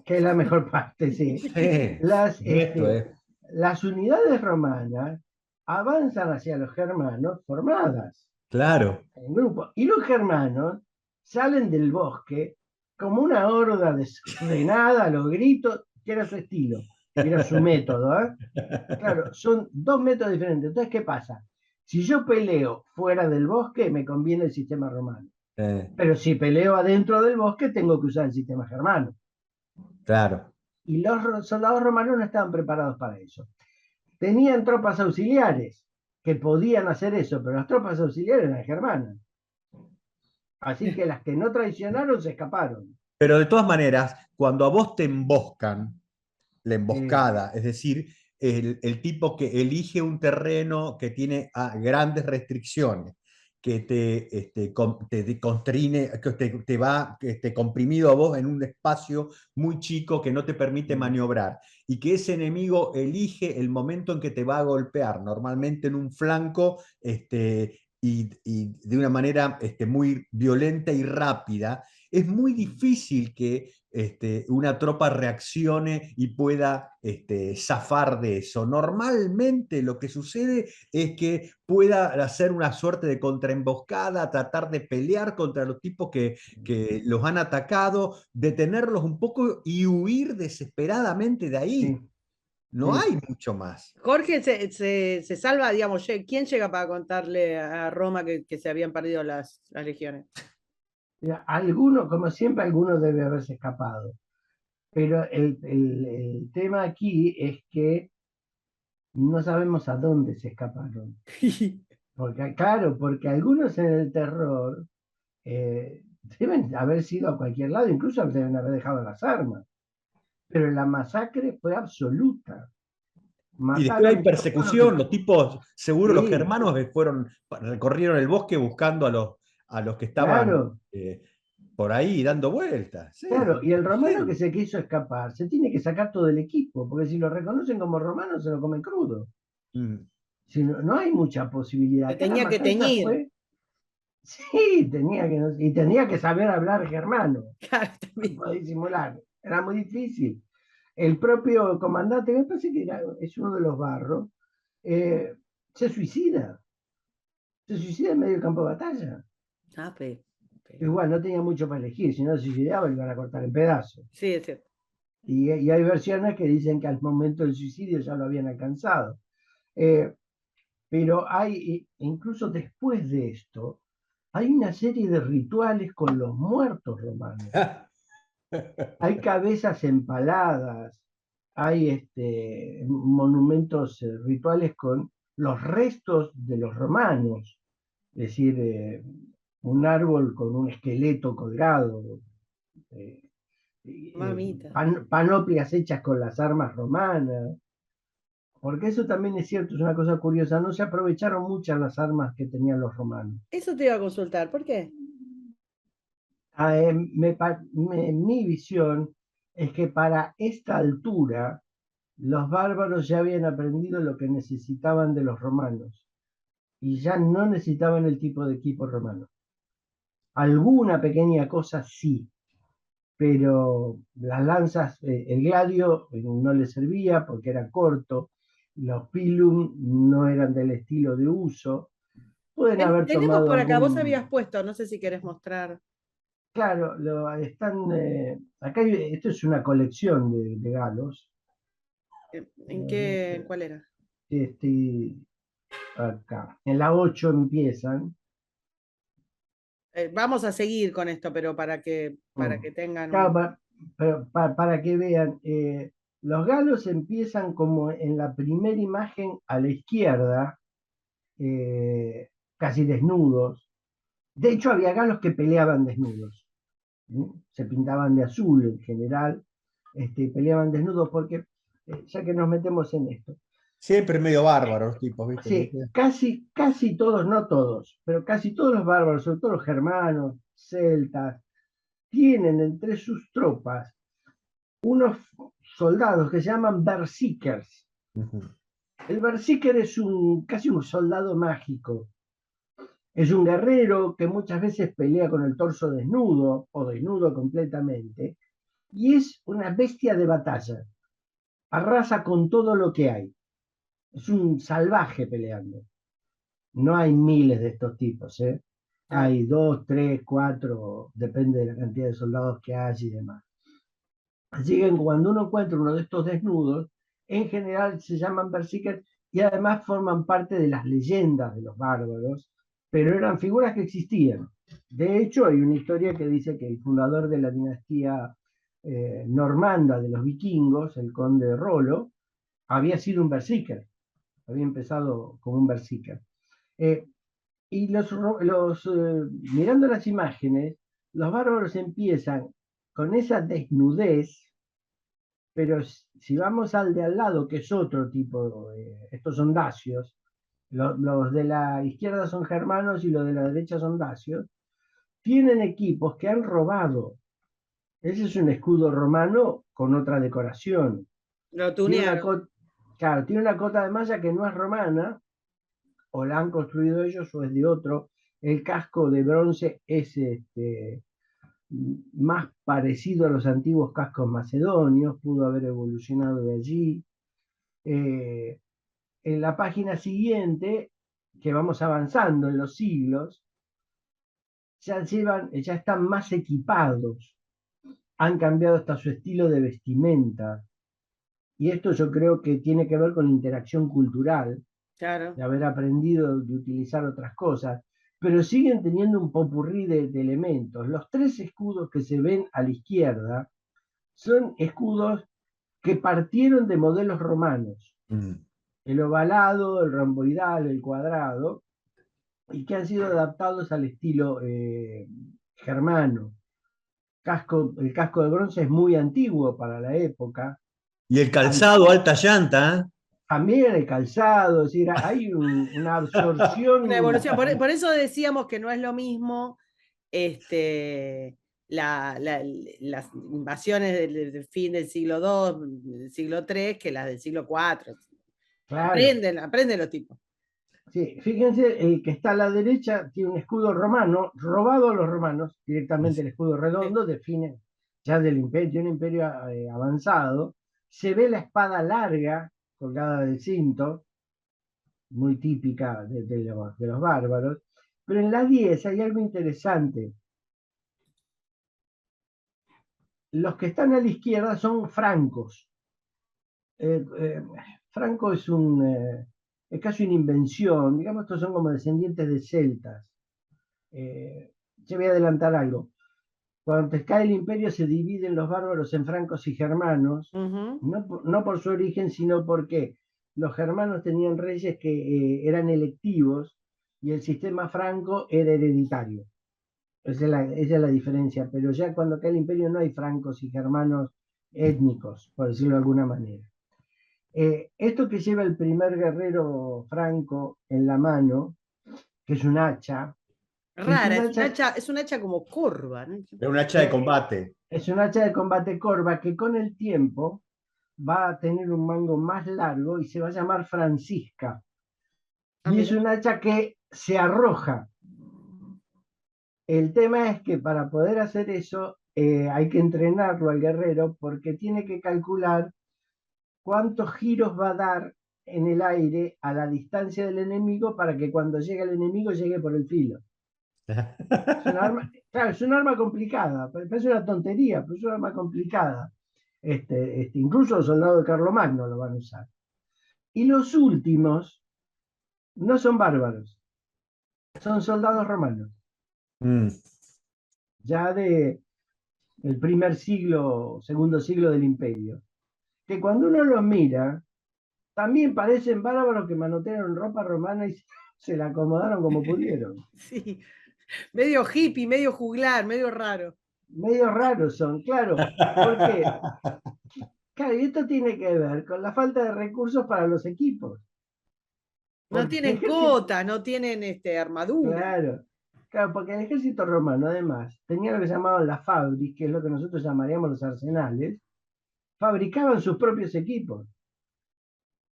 [SPEAKER 2] que es la mejor parte, sí,
[SPEAKER 3] Sí,
[SPEAKER 2] las,
[SPEAKER 3] esto
[SPEAKER 2] este,
[SPEAKER 3] es.
[SPEAKER 2] las unidades romanas avanzan hacia los germanos formadas
[SPEAKER 3] Claro,
[SPEAKER 2] en grupo. Y los germanos salen del bosque como una horda desordenada, a los gritos, que era su estilo, y era su método. Claro, son dos métodos diferentes. Entonces, ¿qué pasa? Si yo peleo fuera del bosque, me conviene el sistema romano. Pero si peleo adentro del bosque, tengo que usar el sistema germano.
[SPEAKER 3] claro.
[SPEAKER 2] Y los soldados romanos no estaban preparados para eso. Tenían tropas auxiliares que podían hacer eso, pero las tropas auxiliares eran germanas. Así que las que no traicionaron se escaparon.
[SPEAKER 3] Pero de todas maneras, cuando a vos te emboscan, la
[SPEAKER 2] Eh,
[SPEAKER 3] emboscada, es decir, el tipo que elige un terreno que tiene grandes restricciones, que te constrine, que te va comprimido a vos en un espacio muy chico que no te permite maniobrar, y que ese enemigo elige el momento en que te va a golpear, normalmente en un flanco, y de una manera muy violenta y rápida, es muy difícil que una tropa reaccione y pueda zafar de eso. Normalmente lo que sucede es que pueda hacer una suerte de contraemboscada, tratar de pelear contra los tipos que los han atacado, detenerlos un poco y huir desesperadamente de ahí.
[SPEAKER 2] sí,
[SPEAKER 3] No
[SPEAKER 2] sí.
[SPEAKER 3] hay mucho más.
[SPEAKER 1] Jorge se salva, digamos, ¿quién llega para contarle a Roma que se habían perdido las legiones?
[SPEAKER 2] Mira, alguno, como siempre, alguno debe haberse escapado. Pero el tema aquí es que no sabemos a dónde se escaparon. Porque, claro, porque algunos en el terror deben haber sido a cualquier lado, incluso deben haber dejado las armas. Pero la masacre fue absoluta.
[SPEAKER 3] Y después hay
[SPEAKER 2] Mataron todo lo que...
[SPEAKER 3] persecución, los tipos, seguro los
[SPEAKER 2] Sí,
[SPEAKER 3] germanos que recorrieron el bosque buscando a los que estaban
[SPEAKER 2] claro,
[SPEAKER 3] por ahí dando vueltas. Sí,
[SPEAKER 2] claro. Y el romano que
[SPEAKER 3] lleno.
[SPEAKER 2] se quiso escapar, se tiene que sacar todo el equipo, porque si lo reconocen como romano, se lo comen crudo.
[SPEAKER 3] Mm.
[SPEAKER 2] Si no, no hay mucha posibilidad.
[SPEAKER 1] Se
[SPEAKER 2] Acá la
[SPEAKER 1] tenía que
[SPEAKER 2] matanza
[SPEAKER 1] teñir.
[SPEAKER 2] fue... Sí, y tenía que saber hablar germano,
[SPEAKER 1] Claro, también.
[SPEAKER 2] para disimular. Era muy difícil. El propio comandante, me parece que es uno de los barros, eh, se suicida. Se suicida en medio del campo de batalla.
[SPEAKER 1] Ah,
[SPEAKER 2] Igual no tenía mucho para elegir, si no se suicidaba lo iban a cortar en pedazos.
[SPEAKER 1] sí, es cierto.
[SPEAKER 2] Y hay versiones que dicen que al momento del suicidio ya lo habían alcanzado. Eh, pero hay, incluso después de esto, hay una serie de rituales con los muertos romanos. Hay cabezas empaladas, hay monumentos rituales con los restos de los romanos, es decir, un árbol con un esqueleto colgado, eh,
[SPEAKER 1] Mamita.
[SPEAKER 2] panoplias hechas con las armas romanas, porque eso también es cierto, es una cosa curiosa, no se aprovecharon muchas las armas que tenían los romanos.
[SPEAKER 1] Eso te iba a consultar. ¿Por qué?
[SPEAKER 2] Mi visión es que para esta altura los bárbaros ya habían aprendido lo que necesitaban de los romanos y ya no necesitaban el tipo de equipo romano. Alguna pequeña cosa sí, pero las lanzas, el gladio no les servía porque era corto, los pilum no eran del estilo de uso, pueden haber
[SPEAKER 1] Tenemos
[SPEAKER 2] tomado
[SPEAKER 1] por acá, vos habías
[SPEAKER 2] algún...
[SPEAKER 1] puesto, no sé si querés mostrar.
[SPEAKER 2] Claro, acá esto es una colección de galos.
[SPEAKER 1] ¿En qué, en cuál era?
[SPEAKER 2] Este, acá. En la 8 empiezan.
[SPEAKER 1] Vamos a seguir con esto, pero para
[SPEAKER 2] Mm.
[SPEAKER 1] que tengan
[SPEAKER 2] Claro,
[SPEAKER 1] un.
[SPEAKER 2] pero para que vean, los galos empiezan como en la primera imagen a la izquierda, eh, casi desnudos. De hecho, había galos que peleaban desnudos. Se pintaban de azul en general, peleaban desnudos porque, ya que nos metemos en esto,
[SPEAKER 3] Siempre medio bárbaros, tipos, ¿viste?
[SPEAKER 2] sí, casi todos, no todos, pero casi todos los bárbaros, sobre todo los germanos, celtas, tienen entre sus tropas unos soldados que se llaman berserkers.
[SPEAKER 3] Ujú.
[SPEAKER 2] El berserker es casi un soldado mágico. Es un guerrero que muchas veces pelea con el torso desnudo o desnudo completamente y es una bestia de batalla. Arrasa con todo lo que hay. Es un salvaje peleando. No hay miles de estos tipos, ¿eh?
[SPEAKER 1] Ah,
[SPEAKER 2] Hay dos, tres, cuatro, depende de la cantidad de soldados que hay y demás. Así que cuando uno encuentra uno de estos desnudos, en general se llaman berserkers y además forman parte de las leyendas de los bárbaros, pero eran figuras que existían. De hecho, hay una historia que dice que el fundador de la dinastía normanda de los vikingos, el conde Rolo, había sido un berserker, había empezado como un berserker. Eh, y mirando las imágenes, los bárbaros empiezan con esa desnudez, pero si vamos al de al lado, que es otro tipo, estos son dacios, los de la izquierda son germanos y los de la derecha son dacios, tienen equipos que han robado. Ese es un escudo romano con otra decoración.
[SPEAKER 1] Lo
[SPEAKER 2] Tiene una,
[SPEAKER 1] tunearon.
[SPEAKER 2] claro, tiene una cota de malla que no es romana, o la han construido ellos o es de otro. El casco de bronce es más parecido a los antiguos cascos macedonios, pudo haber evolucionado de allí. Eh, en la página siguiente, que vamos avanzando en los siglos, ya están más equipados, han cambiado hasta su estilo de vestimenta. Y esto yo creo que tiene que ver con la interacción cultural,
[SPEAKER 1] Claro.
[SPEAKER 2] de haber aprendido de utilizar otras cosas, pero siguen teniendo un popurrí de elementos. Los tres escudos que se ven a la izquierda son escudos que partieron de modelos romanos,
[SPEAKER 3] Mm.
[SPEAKER 2] el ovalado, el romboidal, el cuadrado, y que han sido adaptados al estilo germano. El casco de bronce es muy antiguo para la época.
[SPEAKER 3] Y el calzado, alta llanta.
[SPEAKER 2] También el calzado, es decir, hay una
[SPEAKER 1] Una
[SPEAKER 2] absorción.
[SPEAKER 1] evolución. Por eso decíamos que no es lo mismo este, las invasiones del fin del siglo II, del siglo III, que las del siglo IV.
[SPEAKER 2] Claro,
[SPEAKER 1] Aprenden los tipos.
[SPEAKER 2] sí, fíjense, el que está a la derecha tiene un escudo romano, robado a los romanos, directamente el escudo
[SPEAKER 1] Sí.
[SPEAKER 2] redondo, define ya del imperio, de un imperio avanzado. Se ve la espada larga colgada del cinto, muy típica de los bárbaros. Pero en la 10 hay algo interesante. Los que están a la izquierda son francos. Eh, eh, Franco es casi una invención, digamos, estos son como descendientes de celtas. Yo voy a adelantar algo. Cuando cae el imperio se dividen los bárbaros en francos y germanos,
[SPEAKER 1] Ujú.
[SPEAKER 2] no por su origen, sino porque los germanos tenían reyes que eran electivos y el sistema franco era hereditario. Esa es la diferencia, pero ya cuando cae el imperio no hay francos y germanos étnicos, por decirlo de alguna manera. Esto que lleva el primer guerrero franco en la mano, que es un hacha, es
[SPEAKER 1] Rara,
[SPEAKER 2] un hacha,
[SPEAKER 1] es un hacha como corva, ¿no?
[SPEAKER 3] Es un hacha de
[SPEAKER 2] eh,
[SPEAKER 3] combate.
[SPEAKER 2] es un hacha de combate corva que con el tiempo va a tener un mango más largo y se va a llamar Francisca.
[SPEAKER 1] Ah,
[SPEAKER 2] Y es
[SPEAKER 1] mira.
[SPEAKER 2] un hacha que se arroja. El tema es que para poder hacer eso hay que entrenarlo al guerrero porque tiene que calcular cuántos giros va a dar en el aire a la distancia del enemigo para que cuando llegue el enemigo llegue por el filo. Es un arma, claro, es un arma complicada, parece una tontería, pero es un arma complicada. Incluso los soldados de Carlomagno lo van a usar. Y los últimos no son bárbaros, son soldados romanos,
[SPEAKER 3] Mm.
[SPEAKER 2] ya del primer siglo, segundo siglo del imperio, que cuando uno los mira, también parecen bárbaros que manotearon ropa romana y se la acomodaron como pudieron.
[SPEAKER 1] Sí. Medio hippie, medio juglar, medio raro.
[SPEAKER 2] Medio raros son, claro, porque, claro, y esto tiene que ver con la falta de recursos para los equipos,
[SPEAKER 1] No
[SPEAKER 2] porque el
[SPEAKER 1] tienen
[SPEAKER 2] ejército,
[SPEAKER 1] cota, no tienen armadura.
[SPEAKER 2] claro, claro, porque el ejército romano además tenía lo que llamaban las fabris, que es lo que nosotros llamaríamos los arsenales, fabricaban sus propios equipos.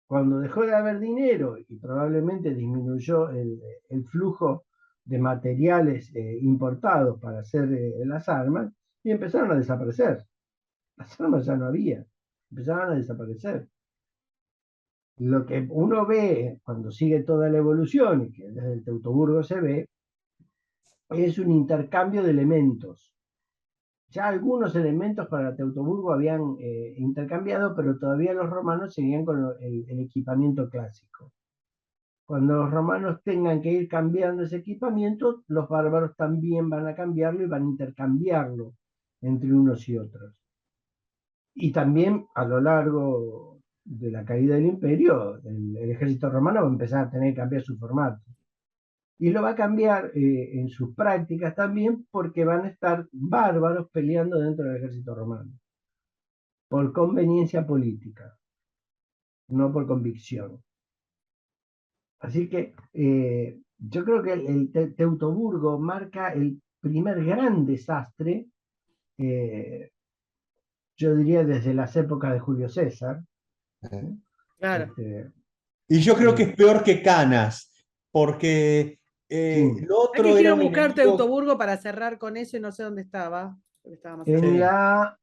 [SPEAKER 2] Cuando dejó de haber dinero y probablemente disminuyó el flujo de materiales importados para hacer las armas, y empezaron a desaparecer. Las armas ya no había, empezaron a desaparecer. Lo que uno ve cuando sigue toda la evolución, y que desde el Teutoburgo se ve, es un intercambio de elementos. Ya algunos elementos para Teutoburgo habían intercambiado, pero todavía los romanos seguían con el equipamiento clásico. Cuando los romanos tengan que ir cambiando ese equipamiento, los bárbaros también van a cambiarlo y van a intercambiarlo entre unos y otros. Y también a lo largo de la caída del imperio, el ejército romano va a empezar a tener que cambiar su formato. Y lo va a cambiar en sus prácticas también porque van a estar bárbaros peleando dentro del ejército romano, por conveniencia política, no por convicción. Así que yo creo que Teutoburgo marca el primer gran desastre, eh, yo diría desde las épocas de Julio César. ¿Sí?
[SPEAKER 1] Claro.
[SPEAKER 2] Este,
[SPEAKER 3] Y yo creo que
[SPEAKER 2] eh,
[SPEAKER 3] es peor que Canas, porque
[SPEAKER 2] sí.
[SPEAKER 3] lo
[SPEAKER 1] Es que
[SPEAKER 3] otro era
[SPEAKER 1] quiero
[SPEAKER 3] un
[SPEAKER 1] buscar
[SPEAKER 3] enemigo.
[SPEAKER 1] Teutoburgo para cerrar con eso y no sé dónde estaba, porque estaba más
[SPEAKER 2] En
[SPEAKER 1] arriba.
[SPEAKER 3] Sí.
[SPEAKER 2] la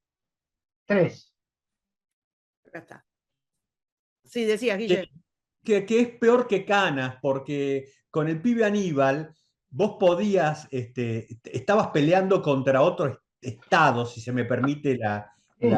[SPEAKER 2] 3.
[SPEAKER 1] Acá está. Sí, decías, Guille.
[SPEAKER 3] Que es peor que Canas, porque con el pibe Aníbal vos podías, estabas peleando contra otro estado, si se me permite
[SPEAKER 2] Sí.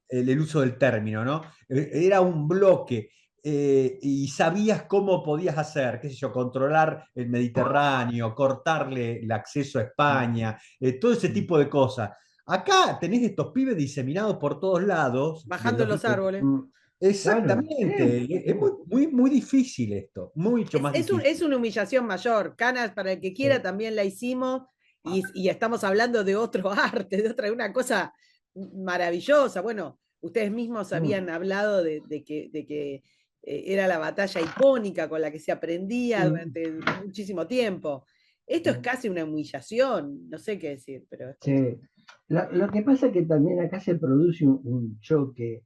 [SPEAKER 3] el uso del término, ¿no? Era un bloque. Y sabías cómo podías hacer, qué sé yo, controlar el Mediterráneo, cortarle el acceso a España, todo ese tipo de cosas. Acá tenés estos pibes diseminados por todos lados,
[SPEAKER 1] Bajando los árboles.
[SPEAKER 2] Claro,
[SPEAKER 3] exactamente.
[SPEAKER 2] sí,
[SPEAKER 3] Es muy,
[SPEAKER 2] sí,
[SPEAKER 3] muy, muy difícil esto, mucho más
[SPEAKER 1] Es
[SPEAKER 3] difícil.
[SPEAKER 1] una humillación mayor. Canas, para el que quiera,
[SPEAKER 2] sí.
[SPEAKER 1] también la hicimos y estamos hablando de otro arte, una cosa maravillosa. Bueno, ustedes mismos habían
[SPEAKER 2] Mm,
[SPEAKER 1] hablado de que era la batalla icónica con la que se aprendía
[SPEAKER 2] mm,
[SPEAKER 1] durante muchísimo tiempo. Esto es
[SPEAKER 2] mm.
[SPEAKER 1] casi una humillación, no sé qué decir, pero es como...
[SPEAKER 2] Sí. Lo que pasa es que también acá se produce un choque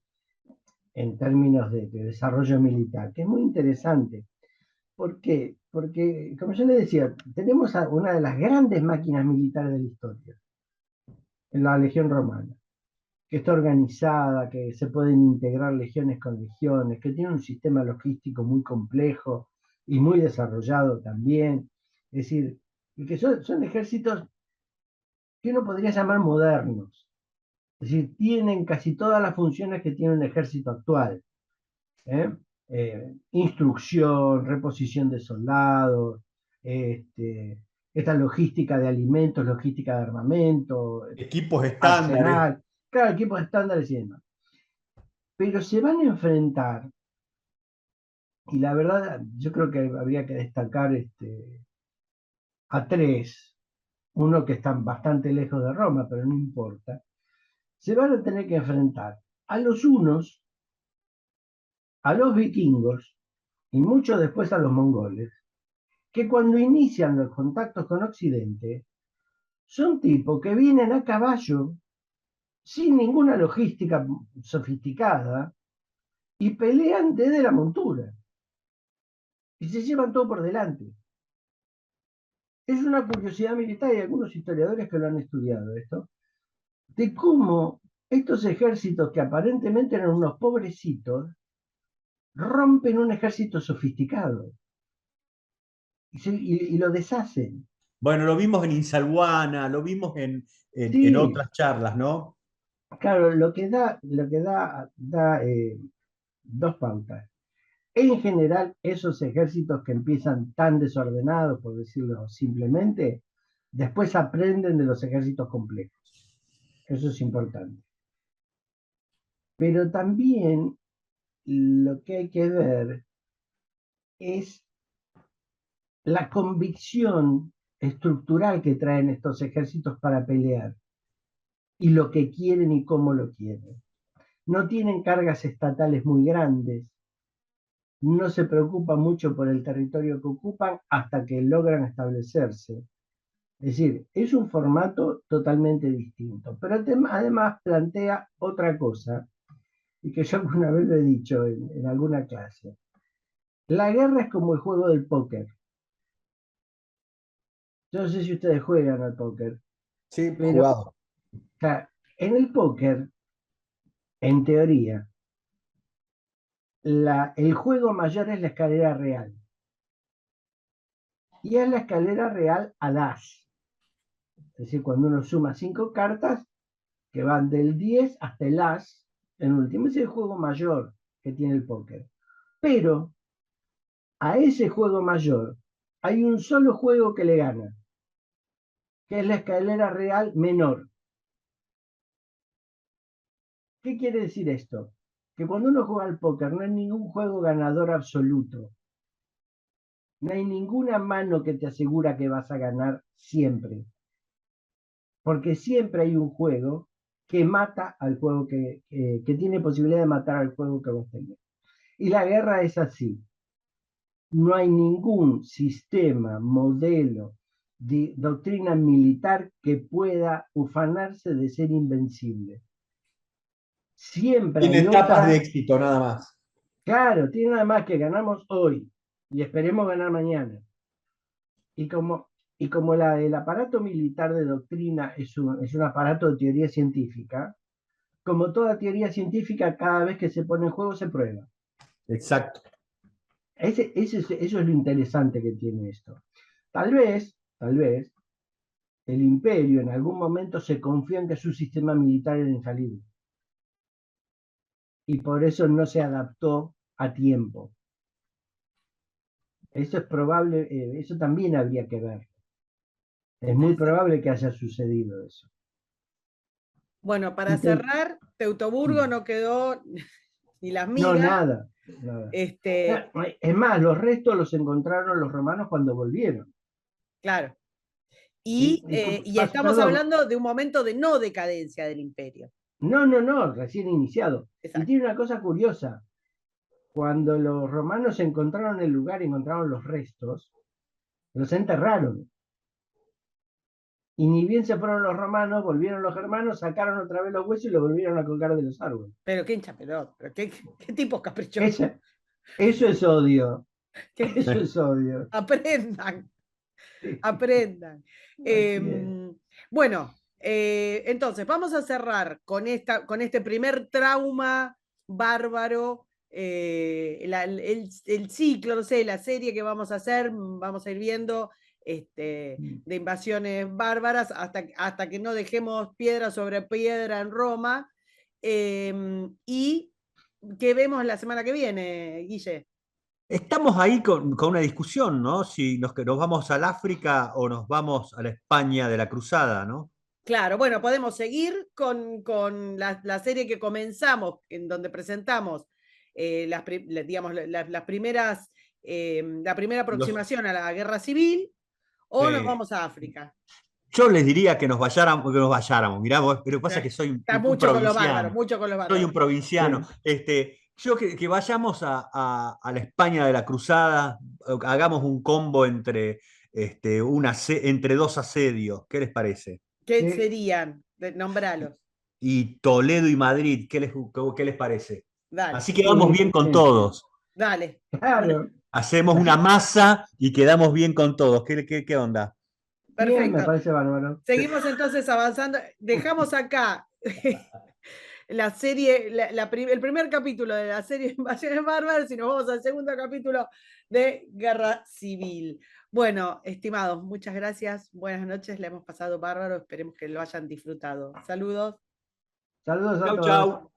[SPEAKER 2] en términos de desarrollo militar, que es muy interesante. ¿Por qué? Porque, como yo le decía, tenemos a una de las grandes máquinas militares de la historia, en la Legión Romana, que está organizada, que se pueden integrar legiones con legiones, que tiene un sistema logístico muy complejo y muy desarrollado también. Es decir, y que son ejércitos que uno podría llamar modernos. Es decir, tienen casi todas las funciones que tiene un ejército actual. ¿Eh? Instrucción, reposición de soldados, este, esta logística de alimentos, logística de armamento,
[SPEAKER 3] Equipos estándares.
[SPEAKER 2] arsenal, claro, equipos estándares y demás. Pero se van a enfrentar, y la verdad yo creo que habría que destacar a tres, uno que están bastante lejos de Roma, pero no importa, se van a tener que enfrentar a los unos, a los vikingos y mucho después a los mongoles, que cuando inician los contactos con Occidente, son tipos que vienen a caballo, sin ninguna logística sofisticada, y pelean desde la montura, y se llevan todo por delante. Es una curiosidad militar, y algunos historiadores que lo han estudiado esto, de cómo estos ejércitos que aparentemente eran unos pobrecitos, rompen un ejército sofisticado y lo deshacen.
[SPEAKER 3] Bueno, lo vimos en Insalwana, lo vimos en
[SPEAKER 2] Sí,
[SPEAKER 3] otras charlas, ¿no?
[SPEAKER 2] claro, lo que da dos pautas. En general, esos ejércitos que empiezan tan desordenados, por decirlo simplemente, después aprenden de los ejércitos complejos. Eso es importante. Pero también lo que hay que ver es la convicción estructural que traen estos ejércitos para pelear y lo que quieren y cómo lo quieren. No tienen cargas estatales muy grandes, no se preocupan mucho por el territorio que ocupan hasta que logran establecerse. Es decir, es un formato totalmente distinto, pero además plantea otra cosa, y que yo alguna vez lo he dicho en alguna clase. La guerra es como el juego del póker. Yo no sé si ustedes juegan al póker,
[SPEAKER 3] Sí,
[SPEAKER 2] pero
[SPEAKER 3] jugado.
[SPEAKER 2] en el póker, en teoría, el juego mayor es la escalera real. Y es la escalera real al as. Es decir, cuando uno suma 5 cartas, que van del 10 hasta el as, en último, es el juego mayor que tiene el póker. Pero a ese juego mayor hay un solo juego que le gana, que es la escalera real menor. ¿Qué quiere decir esto? Que cuando uno juega al póker no hay ningún juego ganador absoluto. No hay ninguna mano que te asegura que vas a ganar siempre. Porque siempre hay un juego que mata al juego que tiene posibilidad de matar al juego que vos tenés. Y la guerra es así. No hay ningún sistema, modelo, de doctrina militar que pueda ufanarse de ser invencible. Siempre
[SPEAKER 3] Tiene
[SPEAKER 2] hay
[SPEAKER 3] etapas de
[SPEAKER 2] otra.
[SPEAKER 3] éxito nada más.
[SPEAKER 2] Claro, tiene nada más que ganamos hoy y esperemos ganar mañana. Y como el aparato militar de doctrina es un aparato de teoría científica, como toda teoría científica, cada vez que se pone en juego se prueba.
[SPEAKER 3] Exacto.
[SPEAKER 2] Eso es lo interesante que tiene esto. Tal vez, el imperio en algún momento se confió en que su sistema militar era infalible. Y por eso no se adaptó a tiempo. Eso es probable, eso también habría que ver. Es muy probable que haya sucedido eso.
[SPEAKER 1] Bueno, para cerrar, Teutoburgo no quedó ni las
[SPEAKER 2] No,
[SPEAKER 1] migas.
[SPEAKER 2] nada. Es más, los restos los encontraron los romanos cuando volvieron.
[SPEAKER 1] Claro. Y estamos
[SPEAKER 2] Perdón,
[SPEAKER 1] hablando de un momento de no decadencia del imperio.
[SPEAKER 2] no, recién iniciado.
[SPEAKER 1] Exacto.
[SPEAKER 2] Y tiene una cosa curiosa. Cuando los romanos encontraron el lugar, encontraron los restos, los enterraron. Y ni bien se fueron los romanos, volvieron los germanos, sacaron otra vez los huesos y los volvieron a colgar de los árboles.
[SPEAKER 1] Pero qué hincha pelota, pero qué tipos caprichosos.
[SPEAKER 2] Eso es odio. Eso es odio.
[SPEAKER 1] Aprendan.
[SPEAKER 2] Sí.
[SPEAKER 1] Aprendan. Bueno, entonces vamos a cerrar con este primer trauma bárbaro, el ciclo, no sé, la serie que vamos a hacer, vamos a ir viendo de invasiones bárbaras hasta que no dejemos piedra sobre piedra en Roma. Y que vemos la semana que viene, Guille.
[SPEAKER 3] Estamos ahí con una discusión, ¿no? Si nos vamos al África o nos vamos a la España de la Cruzada, ¿no?
[SPEAKER 1] Claro, bueno, podemos seguir con la serie que comenzamos, en donde presentamos digamos, las primeras, la primera aproximación a la guerra civil, o nos vamos a África.
[SPEAKER 3] Yo les diría que nos vayáramos, mirá vos, pero pasa que soy
[SPEAKER 1] Está
[SPEAKER 3] un
[SPEAKER 1] mucho con los
[SPEAKER 3] provinciano.
[SPEAKER 1] bárbaros, mucho con los bárbaros.
[SPEAKER 3] Soy un provinciano. Yo que vayamos a la España de la Cruzada, hagamos un combo entre dos asedios. ¿Qué les parece?
[SPEAKER 1] ¿Qué serían? Nombralos.
[SPEAKER 3] Y Toledo y Madrid, ¿qué les parece?
[SPEAKER 1] Dale.
[SPEAKER 3] Así quedamos bien con todos.
[SPEAKER 1] Dale.
[SPEAKER 2] Claro.
[SPEAKER 3] Hacemos una masa y quedamos bien con todos. ¿Qué onda?
[SPEAKER 1] Perfecto.
[SPEAKER 2] Bien, me parece bárbaro.
[SPEAKER 1] Seguimos entonces avanzando. Dejamos acá la serie, el primer capítulo de la serie Invasiones Bárbaras y nos vamos al segundo capítulo de Guerra Civil. Bueno, estimados, muchas gracias. Buenas noches, le hemos pasado bárbaro. Esperemos que lo hayan disfrutado. Saludos.
[SPEAKER 2] Saludos a todos.
[SPEAKER 3] Chau.